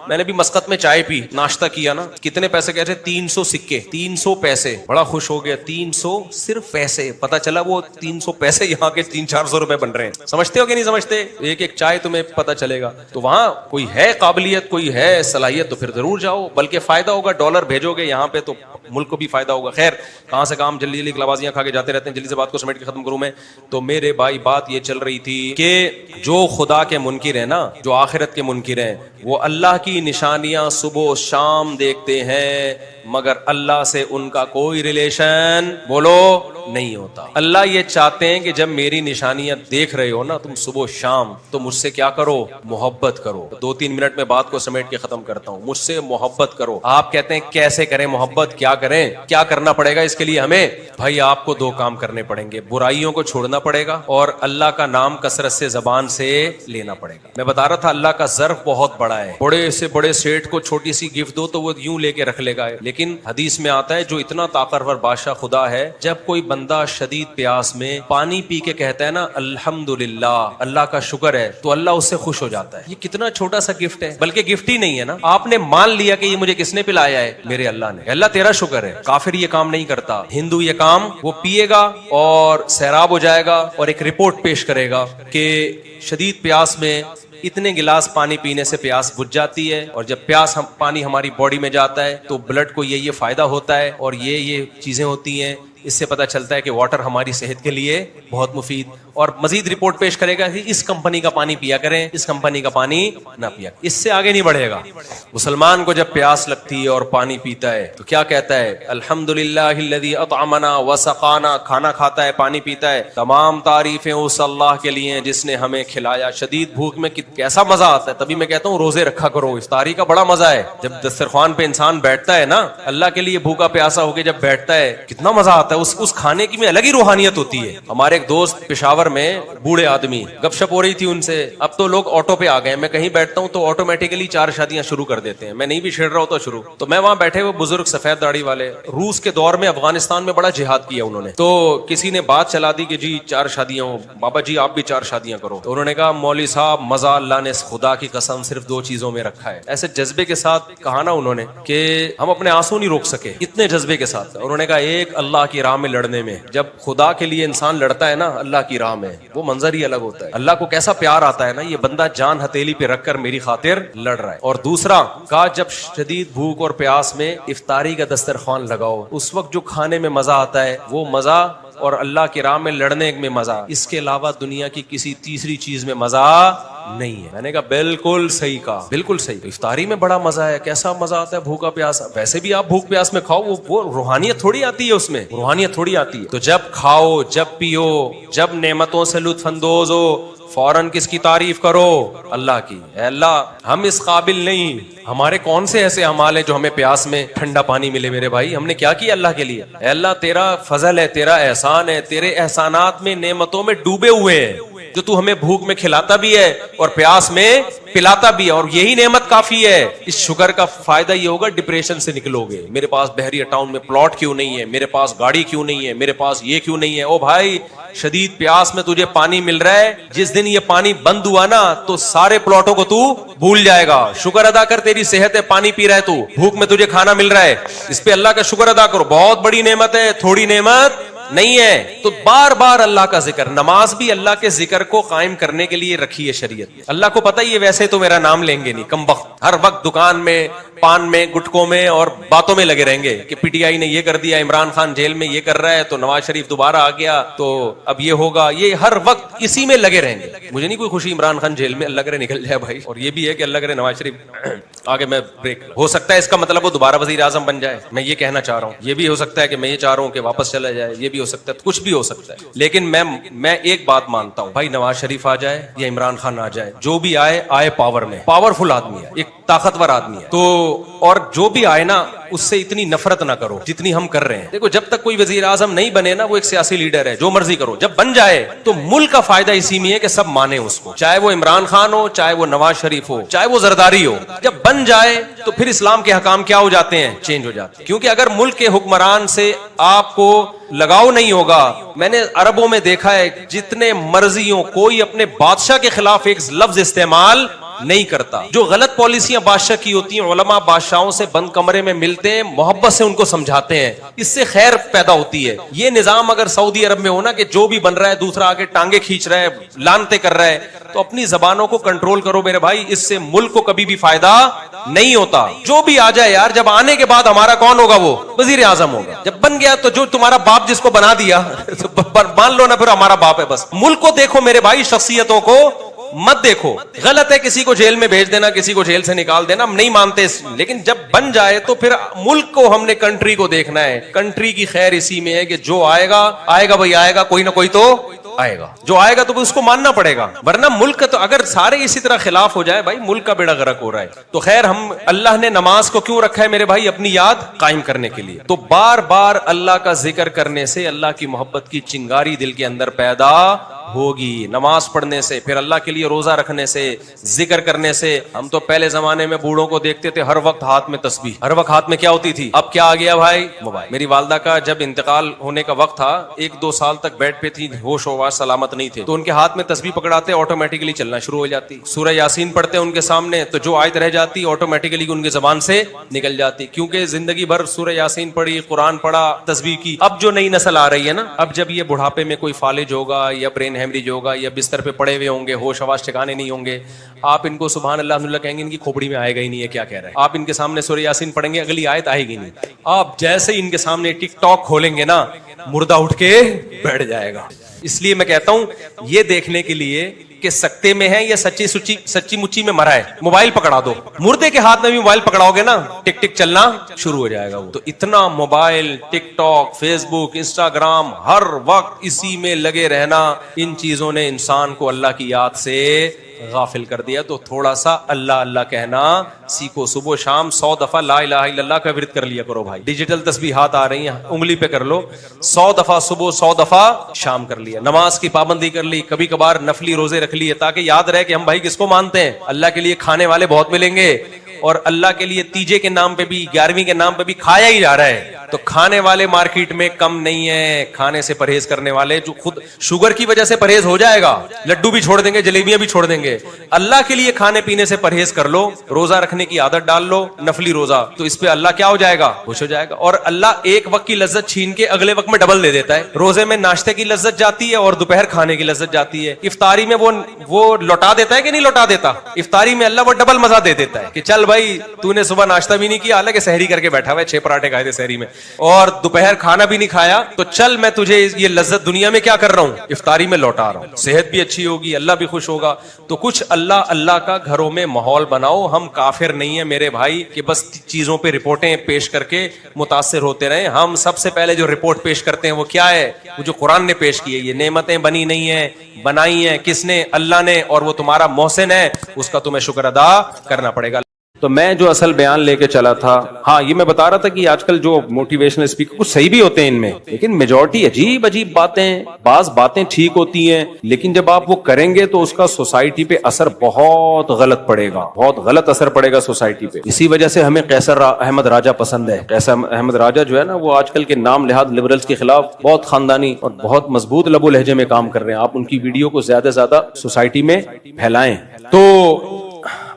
میں نے بھی مسقط میں چائے پی, ناشتہ کیا نا, کتنے پیسے کہتے 300 سکے, 300 پیسے. بڑا خوش ہو گیا, 300 صرف پیسے. پتا چلا وہ 300 پیسے یہاں کے 300-400 روپے بن رہے ہیں. سمجھتے ہو کہ نہیں سمجھتے؟ ایک ایک چائے تمہیں پتا چلے گا. تو وہاں کوئی ہے قابلیت, کوئی ہے صلاحیت تو پھر ضرور جاؤ, بلکہ فائدہ ہوگا. ڈالر بھیجو گے یہاں پہ تو ملک کو بھی فائدہ ہوگا. خیر کہاں سے کام, جلدی جلدی کلابازیاں کھا کے جاتے رہتے ہیں. جلدی سے بات کو سمیٹ کے ختم کروں میں. تو میرے بھائی بات یہ چل رہی تھی کہ جو خدا کے منکر ہیں نا, جو آخرت کے منکر ہیں, وہ اللہ کی نشانیاں صبح و شام دیکھتے ہیں مگر اللہ سے ان کا کوئی ریلیشن بولو نہیں ہوتا. اللہ یہ چاہتے ہیں کہ جب میری نشانیاں دیکھ رہے ہو نا تم صبح و شام, تو مجھ سے کیا کرو, محبت کرو. 2-3 منٹ میں بات کو سمیٹ کے ختم کرتا ہوں. مجھ سے محبت کرو. آپ کہتے ہیں کیسے کریں محبت, کیا کریں, کیا کرنا پڑے گا اس کے لیے ہمیں؟ بھائی آپ کو 2 کام کرنے پڑیں گے, برائیوں کو چھوڑنا پڑے گا اور اللہ کا نام کثرت سے زبان سے لینا پڑے گا. میں بتا رہا تھا اللہ کا ظرف بہت بڑا ہے. بڑے سے بڑے سیٹ کو چھوٹی سی گفٹ دو تو وہ یوں لے کے رکھ لے گا, لیکن حدیث میں آتا ہے جو اتنا طاقتور بادشاہ خدا ہے, جب کوئی بندہ شدید پیاس میں پانی پی کے کہتا ہے نا الحمدللہ, اللہ کا شکر ہے, تو اللہ اس سے خوش ہو جاتا ہے. یہ کتنا چھوٹا سا گفٹ ہے, بلکہ گفٹ ہی نہیں ہے نا, آپ نے مان لیا کہ یہ مجھے کس نے پلایا ہے؟ میرے اللہ نے. اللہ تیرا شکر ہے. کافر یہ کام نہیں کرتا. ہندو یہ کام وہ پیے گا اور سیراب ہو جائے گا اور ایک رپورٹ پیش کرے گا کہ شدید پیاس میں اتنے گلاس پانی پینے سے پیاس بجھ جاتی ہے, اور جب پانی ہماری باڈی میں جاتا ہے تو بلڈ کو یہ فائدہ ہوتا ہے اور یہ چیزیں ہوتی ہیں. اس سے پتہ چلتا ہے کہ واٹر ہماری صحت کے لیے بہت مفید. اور مزید رپورٹ پیش کرے گا کہ اس کمپنی کا پانی پیا کریں, اس کمپنی کا پانی نہ پیا. اس سے آگے نہیں بڑھے گا. مسلمان کو جب پیاس لگتی ہے اور پانی پیتا ہے تو کیا کہتا ہے؟ الحمدللہ الذی اطعمنا وسقانا. کھانا کھاتا ہے, پانی پیتا ہے, تمام تعریفیں اس اللہ کے لیے جس نے ہمیں کھلایا. شدید بھوک میں کیسا مزہ آتا ہے. تبھی میں کہتا ہوں روزے رکھا کرو. افطاری کا بڑا مزہ ہے. جب دسترخوان پہ انسان بیٹھتا ہے نا, اللہ کے لیے بھوکا پیاسا ہو کے جب بیٹھتا ہے, کتنا مزہ آتا ہے. اس کھانے کی میں الگ ہی روحانیت ہوتی ہے. ہمارے ایک دوست پشاور میں بوڑھے آدمی, گپ شپ ہو رہی تھی ان سے. اب تو لوگ آٹو پہ آ گئے. میں کہیں بیٹھتا ہوں تو آٹومیٹکلی 4 شادیاں شروع کر دیتے ہیں. میں نہیں بھی چھیڑ رہا ہوتا شروع. تو میں وہاں بیٹھے ہوئے بزرگ سفید داڑھی والے, روس کے دور میں افغانستان میں بڑا جہاد کیا انہوں نے. تو کسی نے بات چلا دی کہ جی 4 شادیاں ہوں. بابا جی آپ بھی 4 شادیاں کرو. تو انہوں نے کہا مولوی صاحب مزہ اللہ نے خدا کی قسم صرف 2 چیزوں میں رکھا ہے. ایسے جذبے کے ساتھ کہا نا انہوں نے کہ ہم اپنے آنسو نہیں روک سکے, اتنے جذبے کے ساتھ. انہوں نے کہا ایک اللہ کی راہ میں لڑنے میں, جب خدا کے لیے انسان لڑتا ہے نا اللہ کی راہ میں, وہ منظر ہی الگ ہوتا ہے. اللہ کو کیسا پیار آتا ہے نا, یہ بندہ جان ہتھیلی پہ رکھ کر میری خاطر لڑ رہا ہے. اور دوسرا کہا جب شدید بھوک اور پیاس میں افطاری کا دسترخوان لگاؤ, اس وقت جو کھانے میں مزہ آتا ہے وہ مزہ اور اللہ کی راہ میں لڑنے میں مزہ, اس کے علاوہ دنیا کی کسی تیسری چیز میں مزہ نہیں ہے. میں نے کہا بالکل صحیح کہا, بالکل صحیح. افطاری میں بڑا مزہ ہے. کیسا مزہ آتا ہے بھوکا پیاسا. ویسے بھی آپ بھوک پیاس میں کھاؤ, وہ روحانیت تھوڑی آتی ہے اس میں, روحانیت تھوڑی آتی ہے. تو جب کھاؤ, جب پیو, جب نعمتوں سے لطف اندوز ہو, فوراً کس کی تعریف کرو؟ اللہ کی. اے اللہ ہم اس قابل نہیں, ہمارے کون سے ایسے اعمال ہیں جو ہمیں پیاس میں ٹھنڈا پانی ملے میرے بھائی؟ ہم نے کیا کیا اللہ کے لیے؟ اے اللہ تیرا فضل ہے, تیرا احسان ہے, تیرے احسانات میں نعمتوں میں ڈوبے ہوئے ہیں, جو تو ہمیں بھوک میں کھلاتا بھی ہے اور پیاس میں پلاتا بھی ہے, اور یہی نعمت کافی ہے. اس شکر کا فائدہ یہ ہوگا ڈپریشن سے نکلو گے. میرے پاس بحریہ ٹاؤن میں پلاٹ کیوں نہیں ہے, میرے پاس گاڑی کیوں نہیں ہے, میرے پاس یہ کیوں نہیں ہے؟ او بھائی شدید پیاس میں تجھے پانی مل رہا ہے, جس دن یہ پانی بند ہوا نا تو سارے پلاٹوں کو تو بھول جائے گا. شکر ادا کر, تیری صحت ہے, پانی پی رہا ہے تو, بھوک میں تجھے کھانا مل رہا ہے, اس پہ اللہ کا شکر ادا کرو. بہت بڑی نعمت ہے, تھوڑی نعمت نہیں ہے. تو بار بار اللہ کا ذکر. نماز بھی اللہ کے ذکر کو قائم کرنے کے لیے رکھی ہے شریعت. اللہ کو پتہ یہ ویسے تو میرا نام لیں گے نہیں, کم وقت, ہر وقت دکان میں, پان میں, گٹکوں میں اور باتوں میں لگے رہیں گے کہ پی ٹی آئی نے یہ کر دیا, عمران خان جیل میں یہ کر رہا ہے, تو نواز شریف دوبارہ آ گیا تو اب یہ ہوگا. یہ ہر وقت اسی میں لگے رہیں گے. مجھے نہیں کوئی خوشی عمران خان جیل میں, اللہ کرے نکل جائے بھائی, اور یہ بھی ہے کہ اللہ کرے نواز شریف آگے میں بریک. ہو سکتا ہے اس کا مطلب وہ دوبارہ وزیر اعظم بن جائے, میں یہ کہنا چاہ رہا ہوں. یہ بھی ہو سکتا ہے کہ میں یہ چاہ رہا ہوں کہ واپس چلا جائے, یہ بھی ہو سکتا ہے, کچھ بھی ہو سکتا ہے. لیکن میں ایک بات مانتا ہوں بھائی, نواز شریف آ جائے یا عمران خان آ جائے, جو بھی آئے پاور میں, پاورفل آدمی ہے, ایک طاقتور آدمی ہے, تو اور جو بھی آئے نا اس سے اتنی نفرت نہ کرو جتنی ہم کر رہے ہیں. دیکھو جب تک کوئی وزیر اعظم نہیں بنے نا, وہ ایک سیاسی لیڈر ہے, جو مرضی کرو. جب بن جائے تو ملک کا فائدہ اسی میں ہے کہ سب مانے اس کو, چاہے وہ عمران خان ہو, چاہے وہ نواز شریف ہو, چاہے وہ زرداری ہو. جب بن جائے تو پھر اسلام کے حکام کیا ہو جاتے ہیں؟ چینج ہو جاتے ہیں. کیونکہ اگر ملک کے حکمران سے آپ کو لگاؤ نہیں ہوگا, میں نے عربوں میں دیکھا ہے جتنے مرضی ہوں, کوئی اپنے بادشاہ کے خلاف ایک لفظ استعمال نہیں کرتا. جو غلط پالیسیاں بادشاہ کی ہوتی ہیں, علماء بادشاہوں سے بند کمرے میں ملتے ہیں, محبت سے ان کو سمجھاتے ہیں, اس سے خیر پیدا ہوتی ہے. یہ نظام اگر سعودی عرب میں ہونا کہ جو بھی بن رہا ہے دوسرا آگے ٹانگیں کھینچ رہا ہے, لانتے کر رہا ہے, تو اپنی زبانوں کو کنٹرول کرو میرے بھائی, اس سے ملک کو کبھی بھی فائدہ نہیں ہوتا. جو بھی آ جائے یار, جب آنے کے بعد ہمارا کون ہوگا؟ وہ وزیر اعظم ہوگا. جب بن گیا تو جو تمہارا باپ جس کو بنا دیا مان لو نا, پھر ہمارا باپ ہے بس. ملک کو دیکھو میرے بھائی, شخصیتوں کو مت دیکھو. غلط ہے کسی کو جیل میں بھیج دینا, کسی کو جیل سے نکال دینا, ہم نہیں مانتے, لیکن جب بن جائے تو پھر ملک کو, ہم نے کنٹری کو دیکھنا ہے. کنٹری کی خیر اسی میں ہے کہ جو آئے گا بھائی آئے گا, کوئی نہ کوئی تو آئے گا. جو آئے گا تو اس کو ماننا پڑے گا, ورنہ ملک کا تو اگر سارے اسی طرح خلاف ہو جائے بھائی, ملک کا بیڑا غرق ہو رہا ہے. تو خیر, ہم اللہ نے نماز کو کیوں رکھا ہے میرے بھائی؟ اپنی یاد قائم کرنے کے لیے. تو بار بار اللہ کا ذکر کرنے سے اللہ کی محبت کی چنگاری دل کے اندر پیدا ہوگی. نماز پڑھنے سے, پھر اللہ کے لیے روزہ رکھنے سے, ذکر کرنے سے. ہم تو پہلے زمانے میں بوڑھوں کو دیکھتے تھے ہر وقت ہاتھ میں تسبیح, ہر وقت ہاتھ میں کیا ہوتی تھی؟ اب کیا آ گیا بھائی؟ موبائل. میری والدہ کا جب انتقال ہونے کا وقت تھا, 1-2 سال تک بیڈ پہ تھی, ہوش و خواص سلامت نہیں تھے تو ان کے ہاتھ میں تسبیح پکڑاتے آٹومیٹکلی چلنا شروع ہو جاتی. سورہ یاسین پڑھتے ان کے سامنے تو جو آیت رہ جاتی آٹومیٹکلی ان کی زبان سے نکل جاتی, کیونکہ زندگی بھر سورہ یاسین پڑھی, قرآن پڑھا, تسبیح کی. اب جو نئی نسل آ رہی ہے نا, اب جب یہ بڑھاپے میں کوئی فالج ہوگا یا برین ہیمریج ہوگا یا بستر پہ پڑے ہوئے ہوں گے, ہوش حواس ٹھکانے نہیں ہوں گے, آپ ان کو سبحان اللہ الحمدللہ کہیں گے, ان کی کھوپڑی میں آئے گا ہی نہیں ہے کیا کہہ رہے ہیں. آپ ان کے سامنے سورہ یاسین پڑھیں گے, اگلی آیت آئے گی نہیں. آپ جیسے ان کے سامنے ٹک ٹاک کھولیں گے نا, مردہ اٹھ کے بیٹھ جائے گا. اس لیے میں کہتا ہوں یہ دیکھنے کے لیے کہ سکتے میں ہے یا سچی مچی میں مرا ہے, موبائل پکڑا دو. مردے کے ہاتھ میں بھی موبائل پکڑاؤ گے نا, ٹک ٹک چلنا شروع ہو جائے گا. وہ تو اتنا موبائل, ٹک ٹاک, فیس بک, انسٹاگرام, ہر وقت اسی میں لگے رہنا, ان چیزوں نے انسان کو اللہ کی یاد سے غافل کر دیا. تو تھوڑا سا اللہ اللہ کہنا سیکھو. صبح و شام 100 دفعہ لا الہ الا اللہ کا ورد کر لیا کرو بھائی. ڈیجیٹل تسبیحات آ رہی ہیں, انگلی پہ کر لو, 100 دفعہ صبح, 100 دفعہ شام کر لیا. نماز کی پابندی کر لی, کبھی کبھار نفلی روزے رکھ لیے, تاکہ یاد رہے کہ ہم بھائی کس کو مانتے ہیں. اللہ کے لیے کھانے والے بہت ملیں گے, اور اللہ کے لیے تیجے کے نام پہ بھی, 11ویں کے نام پہ بھی کھایا ہی جا رہا ہے. تو کھانے والے مارکیٹ میں کم نہیں ہے, کھانے سے پرہیز کرنے والے جو خود شوگر کی وجہ سے پرہیز ہو جائے گا, لڈو بھی چھوڑ دیں گے, جلیبیاں بھی چھوڑ دیں گے. اللہ کے لیے کھانے پینے سے پرہیز کر لو, روزہ رکھنے کی عادت ڈال لو, نفلی روزہ, تو اس پہ اللہ کیا ہو جائے گا, خوش ہو جائے گا. اور اللہ ایک وقت کی لذت چھین کے اگلے وقت میں ڈبل دے دیتا ہے. روزے میں ناشتے کی لذت جاتی ہے اور دوپہر کھانے کی لذت جاتی ہے. افطاری میں وہ لوٹا دیتا ہے کہ نہیں لوٹا دیتا. افطاری میں اللہ وہ ڈبل مزہ دے دیتا ہے کہ چل بھائی تو نے صبح ناشتہ بھی نہیں کیا, حالانکہ سحری کر کے بیٹھا ہوا ہے, 6 پراٹھے کھائے تھے سحری میں, اور دوپہر کھانا بھی نہیں کھایا, تو چل میں تجھے یہ لذت دنیا میں کیا کر رہا ہوں, افطاری میں لوٹا رہا ہوں. صحت بھی اچھی ہوگی, اللہ بھی خوش ہوگا. تو کچھ اللہ کا گھروں میں ماحول بناؤ. ہم کافر نہیں ہیں میرے بھائی کہ بس چیزوں پہ رپورٹیں پیش کر کے متاثر ہوتے رہیں. ہم سب سے پہلے جو رپورٹ پیش کرتے ہیں وہ کیا ہے, وہ جو قرآن نے پیش کی ہے. یہ نعمتیں بنی نہیں ہیں, بنائی ہیں کس نے, اللہ نے, اور وہ تمہارا محسن ہے, اس کا تمہیں شکر ادا کرنا پڑے گا. تو میں جو اصل بیان لے کے چلا تھا, ہاں یہ میں بتا رہا تھا کہ آج کل جو موٹیویشنل اسپیکر کچھ صحیح بھی ہوتے ہیں ان میں, لیکن میجورٹی عجیب باتیں, بعض باتیں ٹھیک ہوتی ہیں, لیکن جب آپ وہ کریں گے تو اس کا سوسائٹی پہ اثر بہت غلط پڑے گا, بہت غلط اثر پڑے گا سوسائٹی پہ. اسی وجہ سے ہمیں قیصر احمد راجہ پسند ہے. قیصر احمد راجہ جو ہے نا, وہ آج کل کے نام لحاظ لبرلز کے خلاف بہت خاندانی اور بہت مضبوط لب و لہجے میں کام کر رہے ہیں. آپ ان کی ویڈیو کو زیادہ سے زیادہ سوسائٹی میں پھیلائیں. تو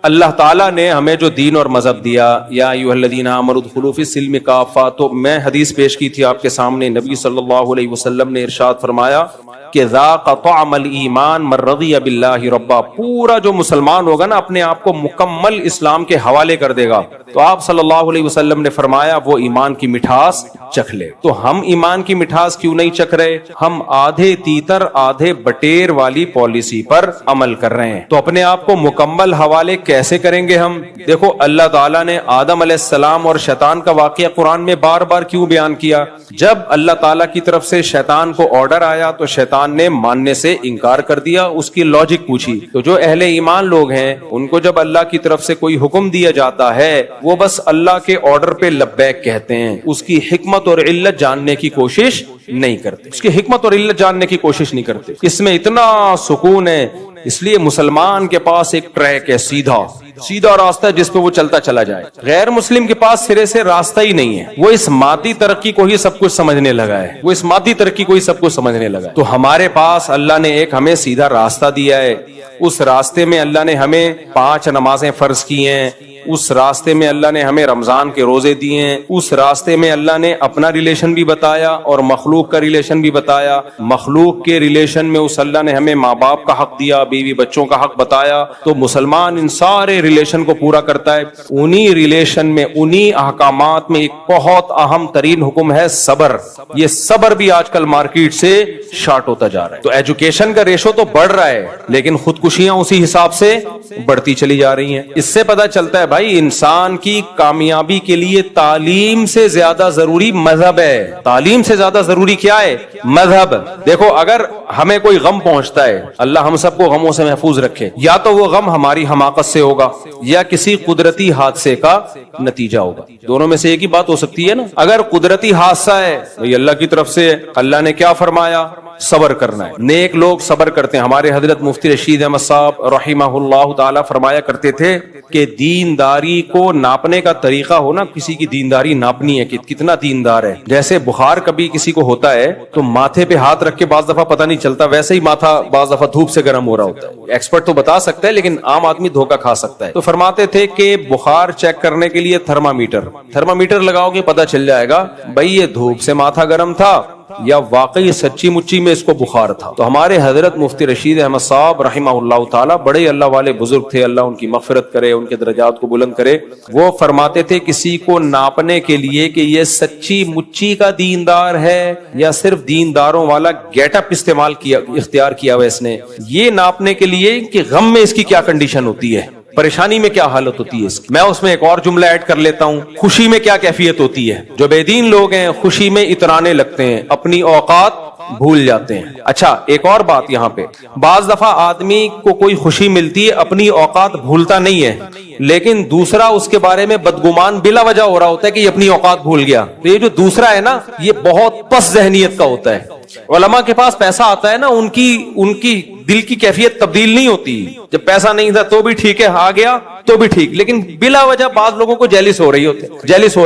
اللہ تعالیٰ نے ہمیں جو دین اور مذہب دیا, یا ایھا الذین آمنوا ادخلوا فی السلم کافۃ, تو میں حدیث پیش کی تھی آپ کے سامنے. نبی صلی اللہ علیہ وسلم نے ارشاد فرمایا کہ ذاق طعم الایمان من رضی باللہ ربا. پورا جو مسلمان ہوگا نا اپنے آپ کو مکمل اسلام کے حوالے کر دے گا. تو آپ صلی اللہ علیہ وسلم نے فرمایا وہ ایمان کی مٹھاس چکھ لے. تو ہم ایمان کی مٹھاس کیوں نہیں چکھ رہے؟ ہم آدھے تیتر آدھے بٹیر والی پالیسی پر عمل کر رہے ہیں. تو اپنے آپ کو مکمل حوالے کیسے کریں گے ہم؟ دیکھو اللہ تعالیٰ نے آدم علیہ السلام اور شیطان کا واقعہ قرآن میں بار بار کیوں بیان کیا؟ جب اللہ تعالیٰ کی طرف سے شیطان کو آرڈر آیا تو شیطان نے ماننے سے انکار کر دیا. اس کی لاجک پوچھی. تو جو اہل ایمان لوگ ہیں ان کو جب اللہ کی طرف سے کوئی حکم دیا جاتا ہے وہ بس اللہ کے آرڈر پہ لبیک کہتے ہیں, اس کی حکمت اور علت جاننے کی کوشش نہیں کرتے, اس کی حکمت اور علت جاننے کی کوشش نہیں کرتے. اس میں اتنا سکون ہے. اس لیے مسلمان کے پاس ایک ٹریک ہے, سیدھا راستہ ہے جس پہ وہ چلتا چلا جائے. غیر مسلم کے پاس سرے سے راستہ ہی نہیں ہے. وہ اس مادی ترقی کو ہی سب کچھ سمجھنے لگا ہے, وہ اس مادی ترقی کو ہی سب کچھ سمجھنے لگا ہے. تو ہمارے پاس اللہ نے ایک ہمیں سیدھا راستہ دیا ہے. اس راستے میں اللہ نے ہمیں 5 نمازیں فرض کی ہیں. اس راستے میں اللہ نے ہمیں رمضان کے روزے دیے ہیں. اس راستے میں اللہ نے اپنا ریلیشن بھی بتایا اور مخلوق کا ریلیشن بھی بتایا. مخلوق کے ریلیشن میں اس اللہ نے ہمیں ماں باپ کا حق دیا, بیوی بچوں کا حق بتایا. تو مسلمان ان سارے ریلیشن کو پورا کرتا ہے. انہی ریلیشن میں, انہی احکامات میں ایک بہت اہم ترین حکم ہے صبر. یہ صبر بھی آج کل مارکیٹ سے شارٹ ہوتا جا رہا ہے. تو ایجوکیشن کا ریشو تو بڑھ رہا ہے, لیکن خودکشیاں اسی حساب سے بڑھتی چلی جا رہی ہیں. اس سے پتہ چلتا ہے بھائی انسان کی کامیابی کے لیے تعلیم سے زیادہ ضروری مذہب ہے. تعلیم سے زیادہ ضروری کیا ہے؟ مذہب. دیکھو اگر ہمیں کوئی غم پہنچتا ہے, اللہ ہم سب کو غموں سے محفوظ رکھے, یا تو وہ غم ہماری حماقت سے ہوگا یا کسی قدرتی حادثے کا نتیجہ ہوگا. دونوں میں سے ایک ہی بات ہو سکتی ہے نا. اگر قدرتی حادثہ ہے, یہ اللہ کی طرف سے, اللہ نے کیا فرمایا صبر کرنا ہے. نیک لوگ صبر کرتے ہیں. ہمارے حضرت مفتی رشید احمد صاحب رحمہ اللہ تعالی فرمایا کرتے تھے کہ دینداری کو ناپنے کا طریقہ ہو نا, کسی کی دینداری ناپنی ہے کہ کتنا دیندار ہے. جیسے بخار کبھی کسی کو ہوتا ہے تو ماتھے پہ ہاتھ رکھ کے بعض دفعہ پتہ نہیں چلتا, ویسے ہی ماتھا بعض دفعہ دھوپ سے گرم ہو رہا ہوتا ہے. ایکسپرٹ تو بتا سکتا ہے لیکن عام آدمی دھوکہ کھا سکتا ہے. تو فرماتے تھے کہ بخار چیک کرنے کے لیے تھرمامیٹر لگاؤ گے پتہ چل جائے گا بھائی یہ دھوپ سے ماتھا گرم تھا یا واقعی سچی مچی میں اس کو بخار تھا. تو ہمارے حضرت مفتی رشید احمد صاحب رحمہ اللہ تعالی بڑے اللہ والے بزرگ تھے, اللہ ان کی مغفرت کرے, ان کے درجات کو بلند کرے. وہ فرماتے تھے کسی کو ناپنے کے لیے کہ یہ سچی مچی کا دیندار ہے یا صرف دینداروں والا گیٹ اپ اختیار کیا ہوا اس نے, یہ ناپنے کے لیے کہ غم میں اس کی کیا کنڈیشن ہوتی ہے, پریشانی میں کیا حالت ہوتی ہے اس کی. میں اس میں ایک اور جملہ ایڈ کر لیتا ہوں, خوشی میں کیا کیفیت ہوتی ہے. جو بے دین لوگ ہیں خوشی میں اترانے لگتے ہیں, اپنی اوقات بھول جاتے ہیں. اچھا ایک اور بات یہاں پہ, بعض دفعہ آدمی کو کوئی خوشی ملتی ہے اپنی اوقات بھولتا نہیں ہے, لیکن دوسرا اس کے بارے میں بدگمان بلا وجہ ہو رہا ہوتا ہے کہ یہ اپنی اوقات بھول گیا. تو یہ جو دوسرا ہے نا یہ بہت پس ذہنیت کا ہوتا ہے. علماء کے پاس پیسہ آتا ہے نا, ان کی دل کی کیفیت تبدیل نہیں ہوتی. جب پیسہ نہیں تھا تو بھی ٹھیک ہے, آ گیا تو بھی ٹھیک, لیکن بلا وجہ بعض لوگوں کو جیلس ہو رہے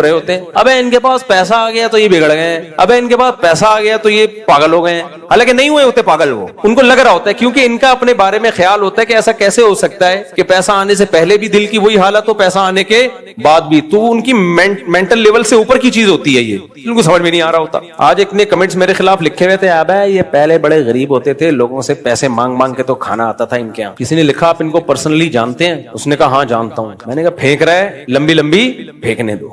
ہوتے ہیں. اب ان کے پاس پیسہ آ گیا تو یہ بگڑ گئے ہیں, اب ان کے پاس پیسہ آ گیا تو یہ پاگل ہو گئے ہیں. حالانکہ نہیں ہوئے ہوتے پاگل, وہ ان کو لگ رہا ہوتا ہے کیونکہ ان کا اپنے بارے میں خیال ہوتا ہے کہ ایسا کیسے ہو سکتا ہے کہ پیسہ آنے سے پہلے بھی دل کی وہی حالت ہو, پیسہ آنے کے بعد بھی. تو ان کی مینٹل لیول سے اوپر کی چیز ہوتی ہے, یہ ان کو سمجھ میں نہیں آ رہا ہوتا. آج ایک نے کمنٹس میرے خلاف لکھے ہوئے تھے, یہ پہلے بڑے غریب ہوتے تھے, لوگوں سے پیسے مانگ مانگ کے تو کھانا آتا تھا ان کے یہاں. کسی نے لکھا آپ ان کو پرسنلی جانتے ہیں؟ اس نے کہا ہاں جانتا ہوں. میں نے کہا پھینک رہا ہے, لمبی لمبی پھینکنے دو.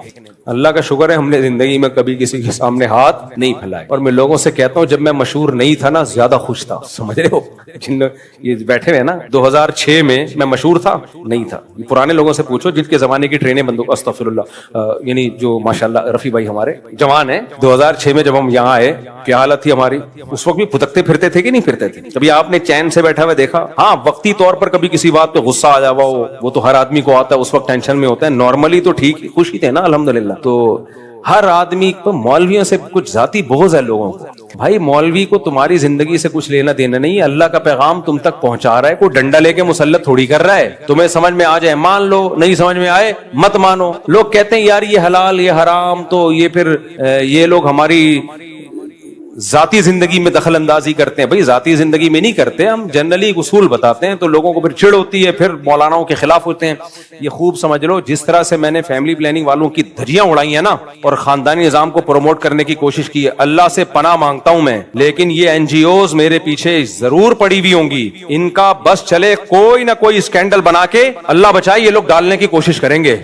اللہ کا شکر ہے ہم نے زندگی میں کبھی کسی کے سامنے ہاتھ نہیں پھیلائے. اور میں لوگوں سے کہتا ہوں جب میں مشہور نہیں تھا نا زیادہ خوش تھا, سمجھ رہے ہو, جن یہ بیٹھے ہوئے نا 2006 میں میں مشہور تھا نہیں تھا. پرانے لوگوں سے پوچھو جن کے زمانے کی ٹرینیں بندوق, استغفر اللہ, یعنی جو ماشاءاللہ رفیع بھائی ہمارے جوان ہیں, 2006 میں جب ہم یہاں آئے کیا حالت تھی ہماری. اس وقت بھی پھدکتے پھرتے تھے کہ نہیں پھرتے تھے. کبھی آپ نے چین سے بیٹھا ہوا دیکھا؟ ہاں وقتی طور پر کبھی کسی بات پہ غصہ آ جا ہوا ہو, وہ تو ہر آدمی کو آتا ہے, اس وقت ٹینشن میں ہوتا ہے. نارملی تو ٹھیک خوش ہی تھے نا الحمدللہ. تو ہر آدمی کو مولویوں سے کچھ ذاتی بغض ہے لوگوں کو. بھائی مولوی کو تمہاری زندگی سے کچھ لینا دینا نہیں, اللہ کا پیغام تم تک پہنچا رہا ہے, کوئی ڈنڈا لے کے مسلط تھوڑی کر رہا ہے. تمہیں سمجھ میں آ جائے مان لو, نہیں سمجھ میں آئے مت مانو. لوگ کہتے ہیں یار یہ حلال یہ حرام, تو یہ پھر یہ لوگ ہماری ذاتی زندگی میں دخل اندازی کرتے ہیں. بھائی ذاتی زندگی میں نہیں کرتے, ہم جنرلی اصول بتاتے ہیں, تو لوگوں کو پھر چڑ ہوتی ہے, پھر مولاناؤں کے خلاف ہوتے ہیں. یہ خوب سمجھ لو جس طرح سے میں نے فیملی پلاننگ والوں کی دھجیاں اڑائی ہیں نا اور خاندانی نظام کو پروموٹ کرنے کی کوشش کی ہے, اللہ سے پناہ مانگتا ہوں میں, لیکن یہ این جی اوز میرے پیچھے ضرور پڑی ہوئی ہوں گی. ان کا بس چلے کوئی نہ کوئی اسکینڈل بنا کے, اللہ بچائے, یہ لوگ ڈالنے کی کوشش کریں گے,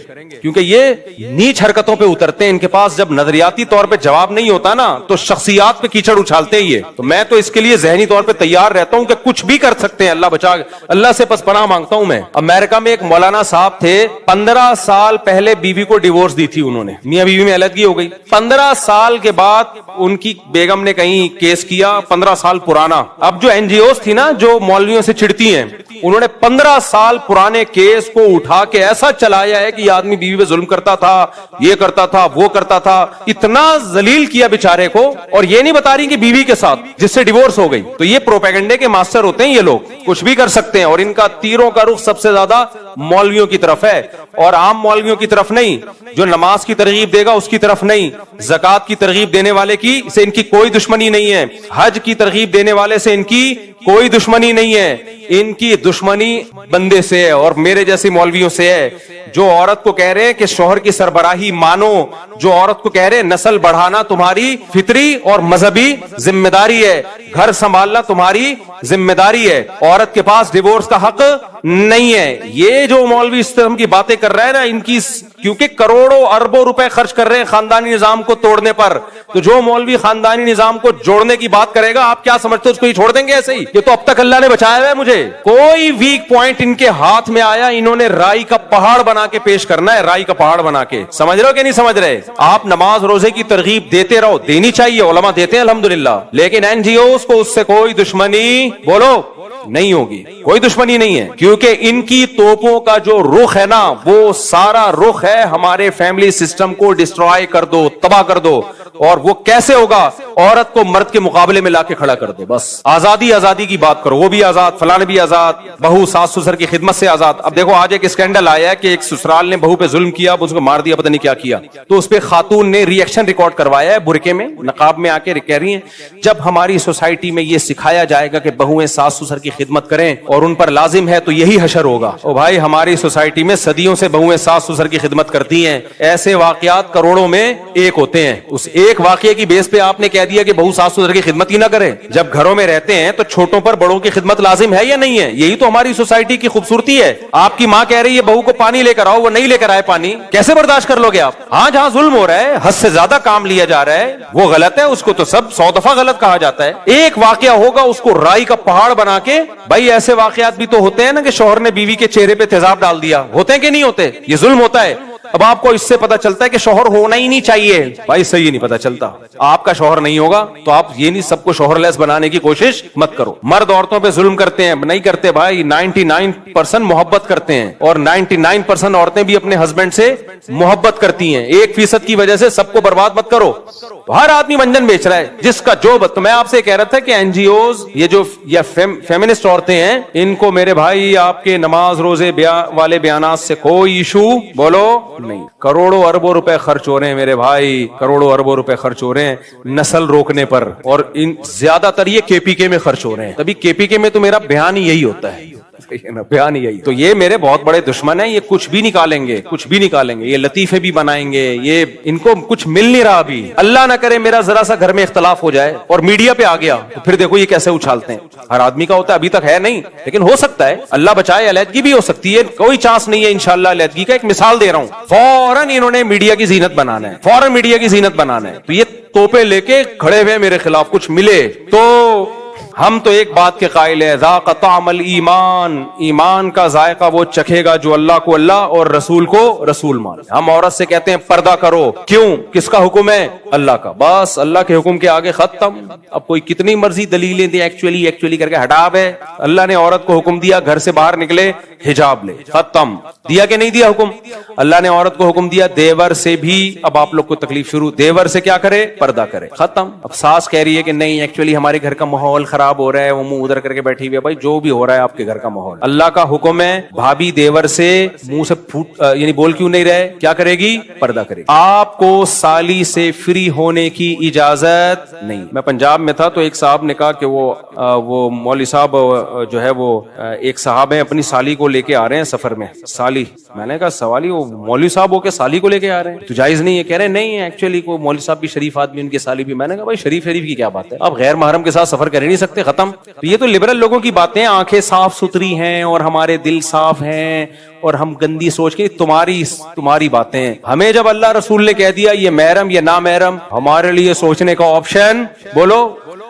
کیونکہ یہ نیچ حرکتوں پہ اترتے ہیں. ان کے پاس جب نظریاتی طور پہ جواب نہیں ہوتا نا تو شخصیات پہ کیچڑ اچھالتے ہی ہے. تو میں تو اس کے لیے ذہنی طور پہ تیار رہتا ہوں کہ کچھ بھی کر سکتے ہیں, اللہ بچا, اللہ سے پس پناہ مانگتا ہوں میں. امریکہ میں ایک مولانا صاحب تھے, 15 سال پہلے بیوی کو ڈیورس دی تھی انہوں نے, میاں بیوی میں علیحدگی ہو گئی. 15 سال کے بعد ان کی بیگم نے کہیں کیس کیا, 15 سال پرانا. اب جو این جی اوز تھی نا جو مولویوں سے چڑتی ہیں, انہوں نے 15 سال پرانے کیس کو اٹھا کے ایسا چلایا ہے کہ یہ آدمی بیوی پہ ظلم کرتا تھا, یہ کرتا تھا, وہ کرتا تھا, اتنا ذلیل کیا بیچارے کو. اور یہ نہیں بتا رہی کہ بیوی کے ساتھ جس سے ڈیورس ہو گئی. تو یہ پروپیگنڈے کے ماسٹر ہوتے ہیں, یہ لوگ کچھ بھی کر سکتے ہیں. اور ان کا تیروں کا رخ سب سے زیادہ مولویوں کی طرف ہے, اور عام مولویوں کی طرف نہیں. جو نماز کی ترغیب دے گا اس کی طرف نہیں, زکات کی ترغیب دینے والے کی سے ان کی کوئی دشمنی نہیں ہے, حج کی ترغیب دینے والے سے ان کی کوئی دشمنی نہیں ہے. ان کی دشمنی بندے سے ہے اور میرے جیسے مولویوں سے ہے, جو عورت کو کہہ رہے ہیں کہ شوہر کی سربراہی مانو, جو عورت کو کہہ رہے ہیں نسل بڑھانا تمہاری فطری اور مذہبی ذمہ داری ہے, گھر سنبھالنا تمہاری ذمہ داری ہے, عورت کے پاس ڈیورس کا حق نہیں ہے. یہ جو مولوی اس طرح کی باتیں کر رہے ہیں نا, ان کی کیونکہ کروڑوں اربوں روپے خرچ کر رہے ہیں خاندانی نظام کو توڑنے پر, تو جو مولوی خاندانی نظام کو جوڑنے کی بات کرے گا آپ کیا سمجھتے ہو اس کو ہی چھوڑ دیں گے ایسے ہی؟ یہ تو اب تک اللہ نے بچایا ہوا ہے مجھے. کوئی ویک پوائنٹ ان کے ہاتھ میں آیا, انہوں نے رائی کا پہاڑ بنا کے پیش کرنا ہے, رائی کا پہاڑ بنا کے. سمجھ رہے ہو کہ نہیں سمجھ رہے؟ آپ نماز روزے کی ترغیب دیتے رہو, دینی چاہیے, علماء دیتے ہیں الحمدللہ, لیکن این جی اوز کو اس سے کوئی دشمنی بولو نہیں ہوگی, کوئی دشمنی نہیں ہے. کیونکہ ان کی توپوں کا جو رخ ہے نا وہ سارا رخ ہے ہمارے فیملی سسٹم کو ڈسٹرائے کر دو, تباہ کر دو. اور وہ کیسے ہوگا؟ عورت کو مرد کے مقابلے میں لا کے کھڑا کر دو. بس آزادی آزادی کی بات کرو, وہ بھی آزاد, فلاں بھی آزاد, بہو ساس سسر کی خدمت سے آزاد. اب دیکھو آج ایک اسکینڈل آیا ہے کہ ایک سسرال نے بہو پہ ظلم کیا, اب اس کو مار دیا, پتہ نہیں کیا کیا, تو اس پہ خاتون نے ری ایکشن ریکارڈ کروایا ہے برقعے میں, نقاب میں آ کے کہہ رہی ہیں جب ہماری سوسائٹی میں یہ سکھایا جائے گا کہ بہویں ساس سسر کی خدمت کریں اور ان پر لازم ہے تو یہی حشر ہوگا. او بھائی ہماری سوسائٹی میں صدیوں سے بہویں ساس سسر کی خدمت کرتی ہیں, ایسے واقعات کروڑوں میں ایک ہوتے ہیں. اس ایک واقعے کی بیس پہ آپ نے کہہ دیا کہ بہو ساس سسر کی خدمت ہی نہ کرے. جب گھروں میں رہتے ہیں تو چھوٹوں پر بڑوں کی خدمت لازم ہے یا نہیں ہے؟ یہی تو ہماری سوسائٹی کی خوبصورتی ہے. آپ کی ماں کہہ رہی ہے بہو کو پانی لے کر آؤ, وہ نہیں لے کر آئے پانی, کیسے برداشت کر لو گے آپ؟ ہاں جہاں ظلم ہو رہا ہے, حد سے زیادہ کام لیا جا رہا ہے, وہ غلط ہے, اس کو تو سب 100 دفعہ غلط کہا جاتا ہے. ایک واقعہ ہوگا اس کو رائی کا پہاڑ بنا کے, بھائی ایسے واقعات بھی تو ہوتے ہیں نا کہ شوہر نے بیوی کے چہرے پہ تیزاب ڈال دیا, ہوتے ہیں کہ نہیں ہوتے؟ یہ ظلم ہوتا ہے. اب آپ کو اس سے پتا چلتا ہے کہ شوہر ہونا ہی نہیں چاہیے. بھائی صحیح نہیں پتا چلتا. آپ کا شوہر نہیں ہوگا تو آپ یہ نہیں سب کو شوہر لیس بنانے کی کوشش مت کرو. مرد عورتوں پہ ظلم کرتے ہیں, نہیں کرتے بھائی, 99% محبت کرتے ہیں, اور 99% عورتیں بھی اپنے ہسبینڈ سے محبت کرتی ہیں. 1% کی وجہ سے سب کو برباد مت کرو. ہر آدمی منجن بیچ رہا ہے جس کا جو تو میں آپ سے کہہ رہا تھا کہ این جی اوز یہ جو یا فیمنسٹ عورتیں ہیں, ان کو میرے بھائی آپ کے نماز روزے والے بیانات سے کوئی ایشو بولو نہیں. کروڑوں اربوں روپے خرچ ہو رہے ہیں میرے بھائی, کروڑوں اربوں روپے خرچ ہو رہے ہیں نسل روکنے پر, اور ان زیادہ تر یہ کے پی کے میں خرچ ہو رہے ہیں. تبھی کے پی کے میں تو میرا بیان ہی یہی ہوتا ہے, بیان یہی. تو یہ میرے بہت بڑے دشمن ہیں, یہ کچھ بھی نکالیں گے, کچھ بھی نکالیں گے, یہ لطیفے بھی بنائیں گے, یہ ان کو کچھ مل نہیں رہا ابھی. اللہ نہ کرے میرا ذرا سا گھر میں اختلاف ہو جائے اور میڈیا پہ آ گیا تو پھر دیکھو یہ کیسے اچھالتے ہیں. ہر آدمی کا ہوتا ہے, ابھی تک ہے نہیں لیکن ہو سکتا ہے, اللہ بچائے, علیحدگی بھی ہو سکتی ہے, کوئی چانس نہیں ہے انشاءاللہ علیحدگی کا. ایک مثال دے رہا ہوں, فوراً انہوں نے میڈیا کی زینت بنانا ہے, فوراً میڈیا کی زینت بنانا ہے, تو یہ توپے لے کے کھڑے ہوئے میرے خلاف. کچھ ملے تو ہم تو ایک بات کے قائل ہیں, ذاق طعم الایمان, ایمان کا ذائقہ وہ چکھے گا جو اللہ کو اللہ اور رسول کو رسول مانے. ہم عورت سے کہتے ہیں پردہ کرو, کیوں؟ کس کا حکم ہے؟ اللہ کا. بس اللہ کے حکم کے آگے ختم. اب کوئی کتنی مرضی دلیلیں دے ایکچولی کر کے ہٹا ہے. اللہ نے عورت کو حکم دیا گھر سے باہر نکلے حجاب لے, ختم. دیا کہ نہیں دیا حکم؟ اللہ نے عورت کو حکم دیا دیور سے بھی, اب آپ لوگ کو تکلیف شروع, دیور سے کیا کرے؟ پردہ کرے, ختم. اب ساس کہہ رہی ہے کہ نہیں ایکچولی ہمارے گھر کا ماحول خراب ہو رہا ہے, وہ منہ ادھر کر کے بیٹھی ہوئی ہے. بھائی جو بھی ہو رہا ہے آپ کے گھر کا ماحول, اللہ کا حکم ہے. بھابھی دیور سے منہ سے یعنی بول کیوں نہیں رہے, کیا کرے گی؟ پردہ کرے گی. آپ کو سالی سے فری ہونے کی اجازت نہیں. میں پنجاب میں تھا تو ایک صاحب نے کہا کہ وہ مولوی صاحب جو ہے وہ ایک صاحب ہیں اپنی سالی کو لے کے آ رہے ہیں سفر میں. سالی, میں نے کہا سوالی وہ مولوی صاحب ہو کے سالی کو لے کے آ رہے ہیں تو جائز نہیں ہے. کہہ رہے نہیں ایکچولی کو مولوی صاحب بھی شریف آدمی, ان کے سالی بھی. میں نے کہا بھائی شریف کی کیا بات ہے, آپ غیر محرم کے ساتھ سفر کر ہی نہیں سکتے, ختم. تو یہ تو لبرل لوگوں کی باتیں, آنکھیں صاف ستھری ہیں اور ہمارے دل صاف ہیں اور ہم گندی سوچ کے, تمہاری باتیں. ہمیں جب اللہ رسول نے کہہ دیا یہ محرم یا نامحرم, ہمارے لیے سوچنے کا آپشن بولو.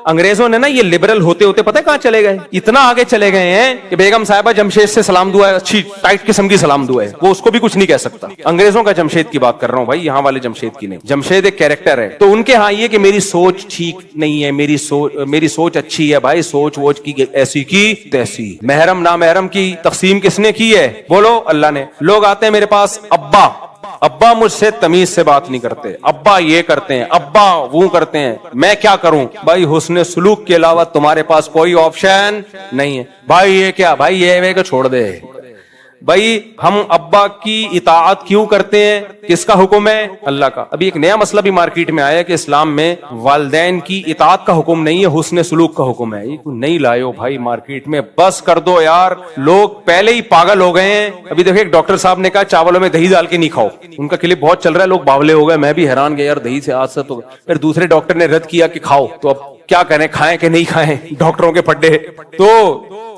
انگریزوں نے نا یہ لبرل ہوتے ہوتے پتہ کہاں چلے گئے, اتنا آگے چلے گئے ہیں کہ بیگم صاحبہ جمشید سے سلام دعا ہے, اچھی ٹائٹ قسم کی سلام دعا ہے, وہ اس کو بھی کچھ نہیں کہہ سکتا. انگریزوں کا جمشید کی بات کر رہا ہوں بھائی, یہاں والے جمشید کی نہیں. جمشید ایک کیریکٹر ہے, تو ان کے ہاں یہ کہ میری سوچ ٹھیک نہیں ہے, میری سوچ اچھی ہے. بھائی سوچ ووچ کی ایسی کی تیسی. محرم نامحرم کی تقسیم کس نے کی ہے بولو؟ اللہ نے. لوگ آتے ہیں میرے پاس, ابا مجھ سے تمیز سے بات نہیں کرتے, ابا یہ کرتے ہیں, ابا وہ کرتے ہیں, میں کیا کروں؟ بھائی حسن سلوک کے علاوہ تمہارے پاس کوئی آپشن نہیں ہے. بھائی یہ کیا, بھائی یہ کہ چھوڑ دے. بھائی ہم ابا کی اطاعت کیوں کرتے ہیں, کس کا حکم ہے؟ اللہ کا. ابھی ایک نیا مسئلہ بھی مارکیٹ میں آیا کہ اسلام میں والدین کی اطاعت کا حکم نہیں ہے, حسن سلوک کا حکم ہے. یہ نہیں لائے ہو بھائی مارکیٹ میں, بس کر دو یار, لوگ پہلے ہی پاگل ہو گئے ہیں. ابھی دیکھو ایک ڈاکٹر صاحب نے کہا چاولوں میں دہی ڈال کے نہیں کھاؤ, ان کا کلپ بہت چل رہا ہے, لوگ باولے ہو گئے. میں بھی حیران گیا یار دہی سے آج سے. تو پھر دوسرے ڈاکٹر نے رد کیا کہ کھاؤ. تو اب کیا کریں, کھائیں کہ نہیں کھائیں, ڈاکٹروں کے پھڈے. تو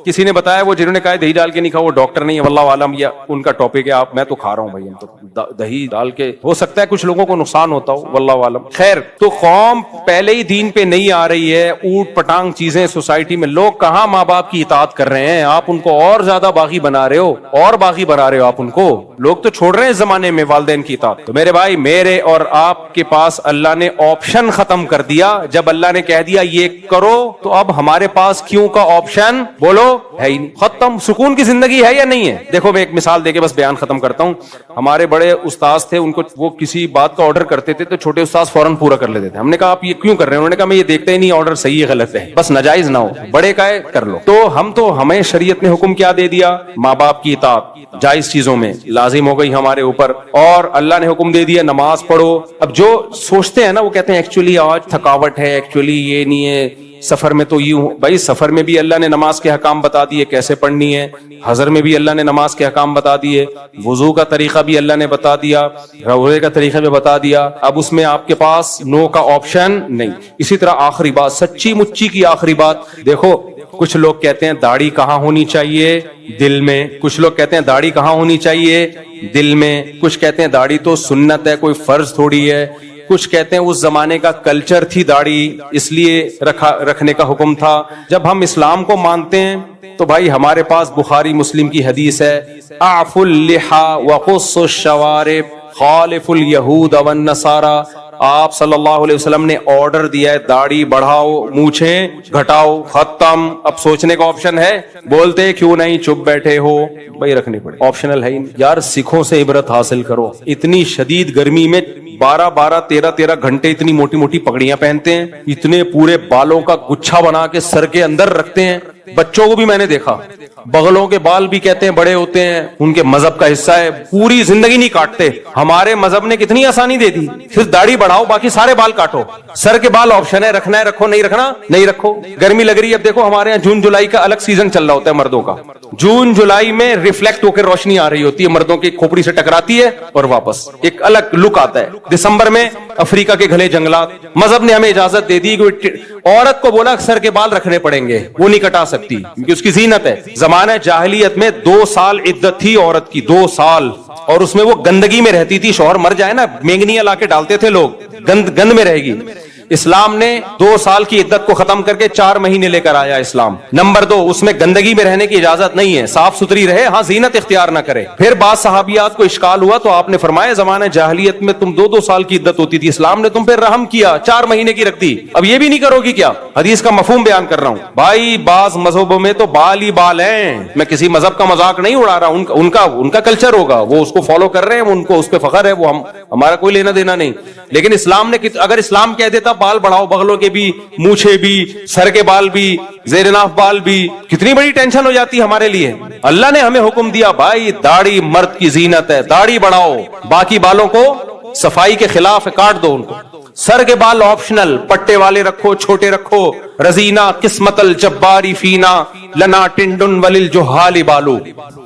کسی نے بتایا وہ جنہوں نے کہا دہی ڈال کے نہیں کھاؤ وہ ڈاکٹر نہیں ہے, واللہ عالم, یا ان کا ٹاپک ہے. میں تو کھا رہا ہوں بھائی, تو دہی ڈال کے ہو سکتا ہے کچھ لوگوں کو نقصان ہوتا ہو, واللہ عالم. خیر, تو قوم پہلے ہی دین پہ نہیں آ رہی ہے, اوٹ پٹانگ چیزیں سوسائٹی میں. لوگ کہاں ماں باپ کی اطاعت کر رہے ہیں, آپ ان کو اور زیادہ باغی بنا رہے ہو, اور باغی بنا رہے ہو آپ ان کو. لوگ تو چھوڑ رہے ہیں اس زمانے میں والدین کی اطاعت. تو میرے بھائی میرے اور آپ کے پاس اللہ نے آپشن ختم کر دیا. جب اللہ نے کہہ دیا یہ کرو تو اب ہمارے پاس کیوں کا آپشن بولو ہے ہی نہیں. ختم. سکون کی زندگی ہے یا نہیں ہے؟ دیکھو میں ایک مثال دے کے بس بیان ختم کرتا ہوں. ہمارے بڑے استاذ تھے, ان کو وہ کسی بات کا آرڈر کرتے تھے تو چھوٹے استاذ فوراً پورا کر لیتے تھے. ہم نے کہا آپ یہ کیوں کر رہے ہیں؟ انہوں نے کہا میں یہ دیکھتا ہی نہیں آرڈر صحیح ہے غلط ہے, بس ناجائز نہ ہو, بڑے کا ہے کر لو. تو ہمیں شریعت نے حکم کیا دے دیا؟ ماں باپ کی اطاعت جائز چیزوں میں لازم ہو گئی ہمارے اوپر, اور اللہ نے حکم دے دیا نماز پڑھو. اب جو سوچتے ہیں نا وہ کہتے ہیں ایکچولی آج تھکاوٹ ہے, ایکچولی یہ نہیں ہے, سفر میں تو یوں. بھائی سفر میں بھی اللہ نے نماز کے حکام بتا دیے کیسے پڑھنی ہے, حضر میں بھی اللہ نے نماز کے حکام بتا دیے, وضو کا طریقہ بھی اللہ نے بتا دیا, روزے کا طریقہ بھی بتا دیا. اب اس میں آپ کے پاس نو کا آپشن نہیں. اسی طرح آخری بات, سچی مچی کی آخری بات, دیکھو کچھ لوگ کہتے ہیں داڑھی کہاں ہونی چاہیے؟ دل میں. کچھ لوگ کہتے ہیں داڑھی کہاں ہونی چاہیے؟ دل میں. کچھ کہتے ہیں داڑھی تو سنت ہے, کوئی فرض تھوڑی ہے. کچھ کہتے ہیں اس زمانے کا کلچر تھی داڑھی, اس لیے رکھنے کا حکم تھا. جب ہم اسلام کو مانتے ہیں تو بھائی ہمارے پاس بخاری مسلم کی حدیث ہے, اعفوا اللحى وقصوا الشوارب خالفوا اليهود والنصارى. آپ صلی اللہ علیہ وسلم نے آرڈر دیا ہے داڑھی بڑھاؤ, مونچھیں گھٹاؤ, ختم. اب سوچنے کا آپشن ہے؟ بولتے کیوں نہیں چپ بیٹھے ہو. بھائی رکھنی پڑے, آپشنل ہے ہی نہیں. یار سکھوں سے عبرت حاصل کرو. اتنی شدید گرمی میں 12-13 گھنٹے اتنی موٹی موٹی پگڑیاں پہنتے ہیں, اتنے پورے بالوں کا گچھا بنا کے سر کے اندر رکھتے ہیں. بچوں کو بھی میں نے دیکھا, بغلوں کے بال بھی کہتے ہیں بڑے ہوتے ہیں, ان کے مذہب کا حصہ ہے, پوری زندگی نہیں کاٹتے. ہمارے مذہب نے کتنی آسانی دے دی, صرف داڑھی بڑھاؤ باقی سارے بال کاٹو. سر کے بال آپشن ہے, رکھنا ہے رکھو, نہیں رکھنا نہیں رکھو. گرمی لگ رہی ہے, اب دیکھو ہمارے یہاں جون جولائی کا الگ سیزن چل رہا ہوتا ہے مردوں کا. جون جولائی میں ریفلیکٹ ہو کے روشنی آ رہی ہوتی ہے, مردوں کی کھوپڑی سے ٹکراتی ہے اور واپس ایک الگ لک آتا ہے. دسمبر میں افریقہ کے گھلے جنگلات. مذہب نے ہمیں اجازت دے دی کہ عورت کو بولا سر کے بال رکھنے پڑیں گے, وہ نہیں کٹا سکتی کیونکہ اس کی زینت ہے. زمانہ جاہلیت میں 2 سال عدت تھی عورت کی, 2 سال, اور اس میں وہ گندگی میں رہتی تھی. شوہر مر جائے نا, مینگنیاں لا کے ڈالتے تھے لوگ, گند میں رہے گی. اسلام نے 2 سال کی عدت کو ختم کر کے 4 مہینے لے کر آیا اسلام. نمبر 2, اس میں گندگی میں رہنے کی اجازت نہیں ہے, صاف ستھری رہے, ہاں زینت اختیار نہ کرے. پھر بعض صحابیات کو اشکال ہوا تو آپ نے فرمایا زمانہ جاہلیت میں تم 2 سال کی عدت ہوتی تھی, اسلام نے تم پہ رحم کیا, 4 مہینے کی رکھ دی. اب یہ بھی نہیں کرو گی کیا؟ حدیث کا مفہوم بیان کر رہا ہوں بھائی. بعض مذہبوں میں تو بال ہی بال ہیں. میں کسی مذہب کا مذاق نہیں اڑا رہا, ان کا کلچر ہوگا, وہ اس کو فالو کر رہے ہیں, ان کو اس پہ فخر ہے, وہ ہمارا کوئی لینا دینا نہیں. لیکن اسلام نے, اگر اسلام کہہ دیتا بال بڑھاؤ, بغلوں کے بھی, مونچھے بھی, سر کے بال بھی, زیر ناف بال بھی, کتنی بڑی ٹینشن ہو جاتی ہمارے لیے. اللہ نے ہمیں حکم دیا بھائی داڑھی مرد کی زینت ہے, داڑھی بڑھاؤ, باقی بالوں کو صفائی کے خلاف ہے, کاٹ دو ان کو. سر کے بال آپشنل, پٹے والے رکھو, چھوٹے رکھو. رزینا قسمت الجباری فینا لنا ٹنڈن وللجہال بالو.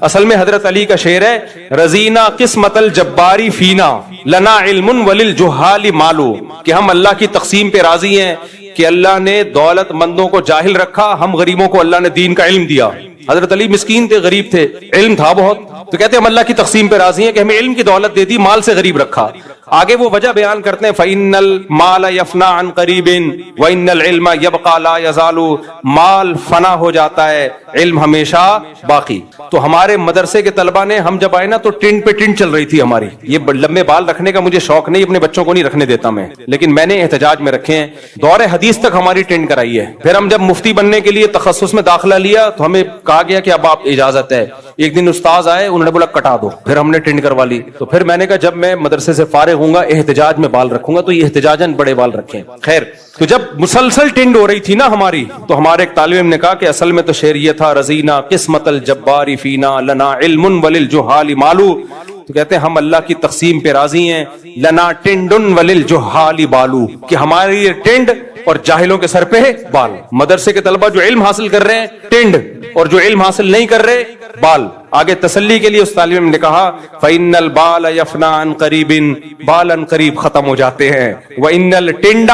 اصل میں حضرت علی کا شعر ہے, رزینا قسمت الجباری فینا لنا علم وللجہال مالو, کہ ہم اللہ کی تقسیم پہ راضی ہیں کہ اللہ نے دولت مندوں کو جاہل رکھا, ہم غریبوں کو اللہ نے دین کا علم دیا. حضرت علی مسکین تھے, غریب تھے, علم تھا بہت, تو کہتے ہیں ہم اللہ کی تقسیم پہ راضی ہیں کہ ہمیں علم کی دولت دے دی, مال سے غریب رکھا. آگے وہ وجہ بیان کرتے ہیں فَإِنَّ الْمَالَ يَفْنَى عَنْ قَرِيبٍ وَإِنَّ الْعِلْمَ يَبْقَى لَا يَزَالُ. مال فنا ہو جاتا ہے, علم ہمیشہ باقی. تو ہمارے مدرسے کے طلبہ نے, ہم جب آئے نا تو ٹنڈ پہ ٹنڈ چل رہی تھی ہماری. یہ لمبے بال رکھنے کا مجھے شوق نہیں, اپنے بچوں کو نہیں رکھنے دیتا میں, لیکن میں نے احتجاج میں رکھے ہیں. دور حدیث تک ہماری ٹنڈ کرائی ہے. پھر ہم جب مفتی بننے کے لیے تخصص میں داخلہ لیا تو ہمیں کہا گیا کہ اب آپ اجازت ہے. ایک دن استاذ آئے, انہوں نے بولا کٹا دو, پھر ہم نے ٹنڈ کروا لی. تو پھر میں نے کہا جب میں مدرسے سے فارغ ہوں گا احتجاج میں بال رکھوں گا, تو یہ احتجاجاً بڑے بال رکھیں. خیر, تو جب مسلسل ٹنڈ ہو رہی تھی نا ہماری, تو ہمارے ایک طالب علم نے کہا کہ اصل میں تو شعر یہ تھا, رزینا قسمت الجباری فینا لنا علم وللجہال مالو. تو کہتے ہیں ہم اللہ کی تقسیم پہ راضی ہیں, لنا ٹنڈن وللجہال بالو, کہ ہماری یہ ٹنڈ اور جاہلوں کے سر پہ بال. مدرسے کے طلبہ جو علم حاصل کر رہے ہیں ٹنڈ, اور جو علم حاصل نہیں کر رہے بال. آگے تسلی کے لیے اس طالب علم نے کہا فَإِنَّ الْبَالَ يَفْنَى عَنْ قَرِيبٍ, بال ان قریب ختم ہو جاتے ہیں. وَإِنَّ الْٹِنْڈَ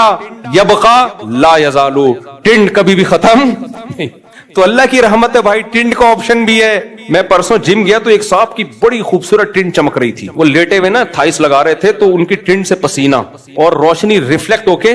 يَبْقَى لَا يَزَالُ, ٹنڈ کبھی بھی ختم نہیں. تو اللہ کی رحمت ہے بھائی, ٹنڈ کا آپشن بھی ہے. میں پرسوں جم گیا تو ایک صاحب کی بڑی خوبصورت ٹنڈ چمک رہی تھی, وہ لیٹے ہوئے نا تھائس لگا رہے تھے, تو ان کی ٹنڈ سے پسینہ اور روشنی ریفلیکٹ ہو کے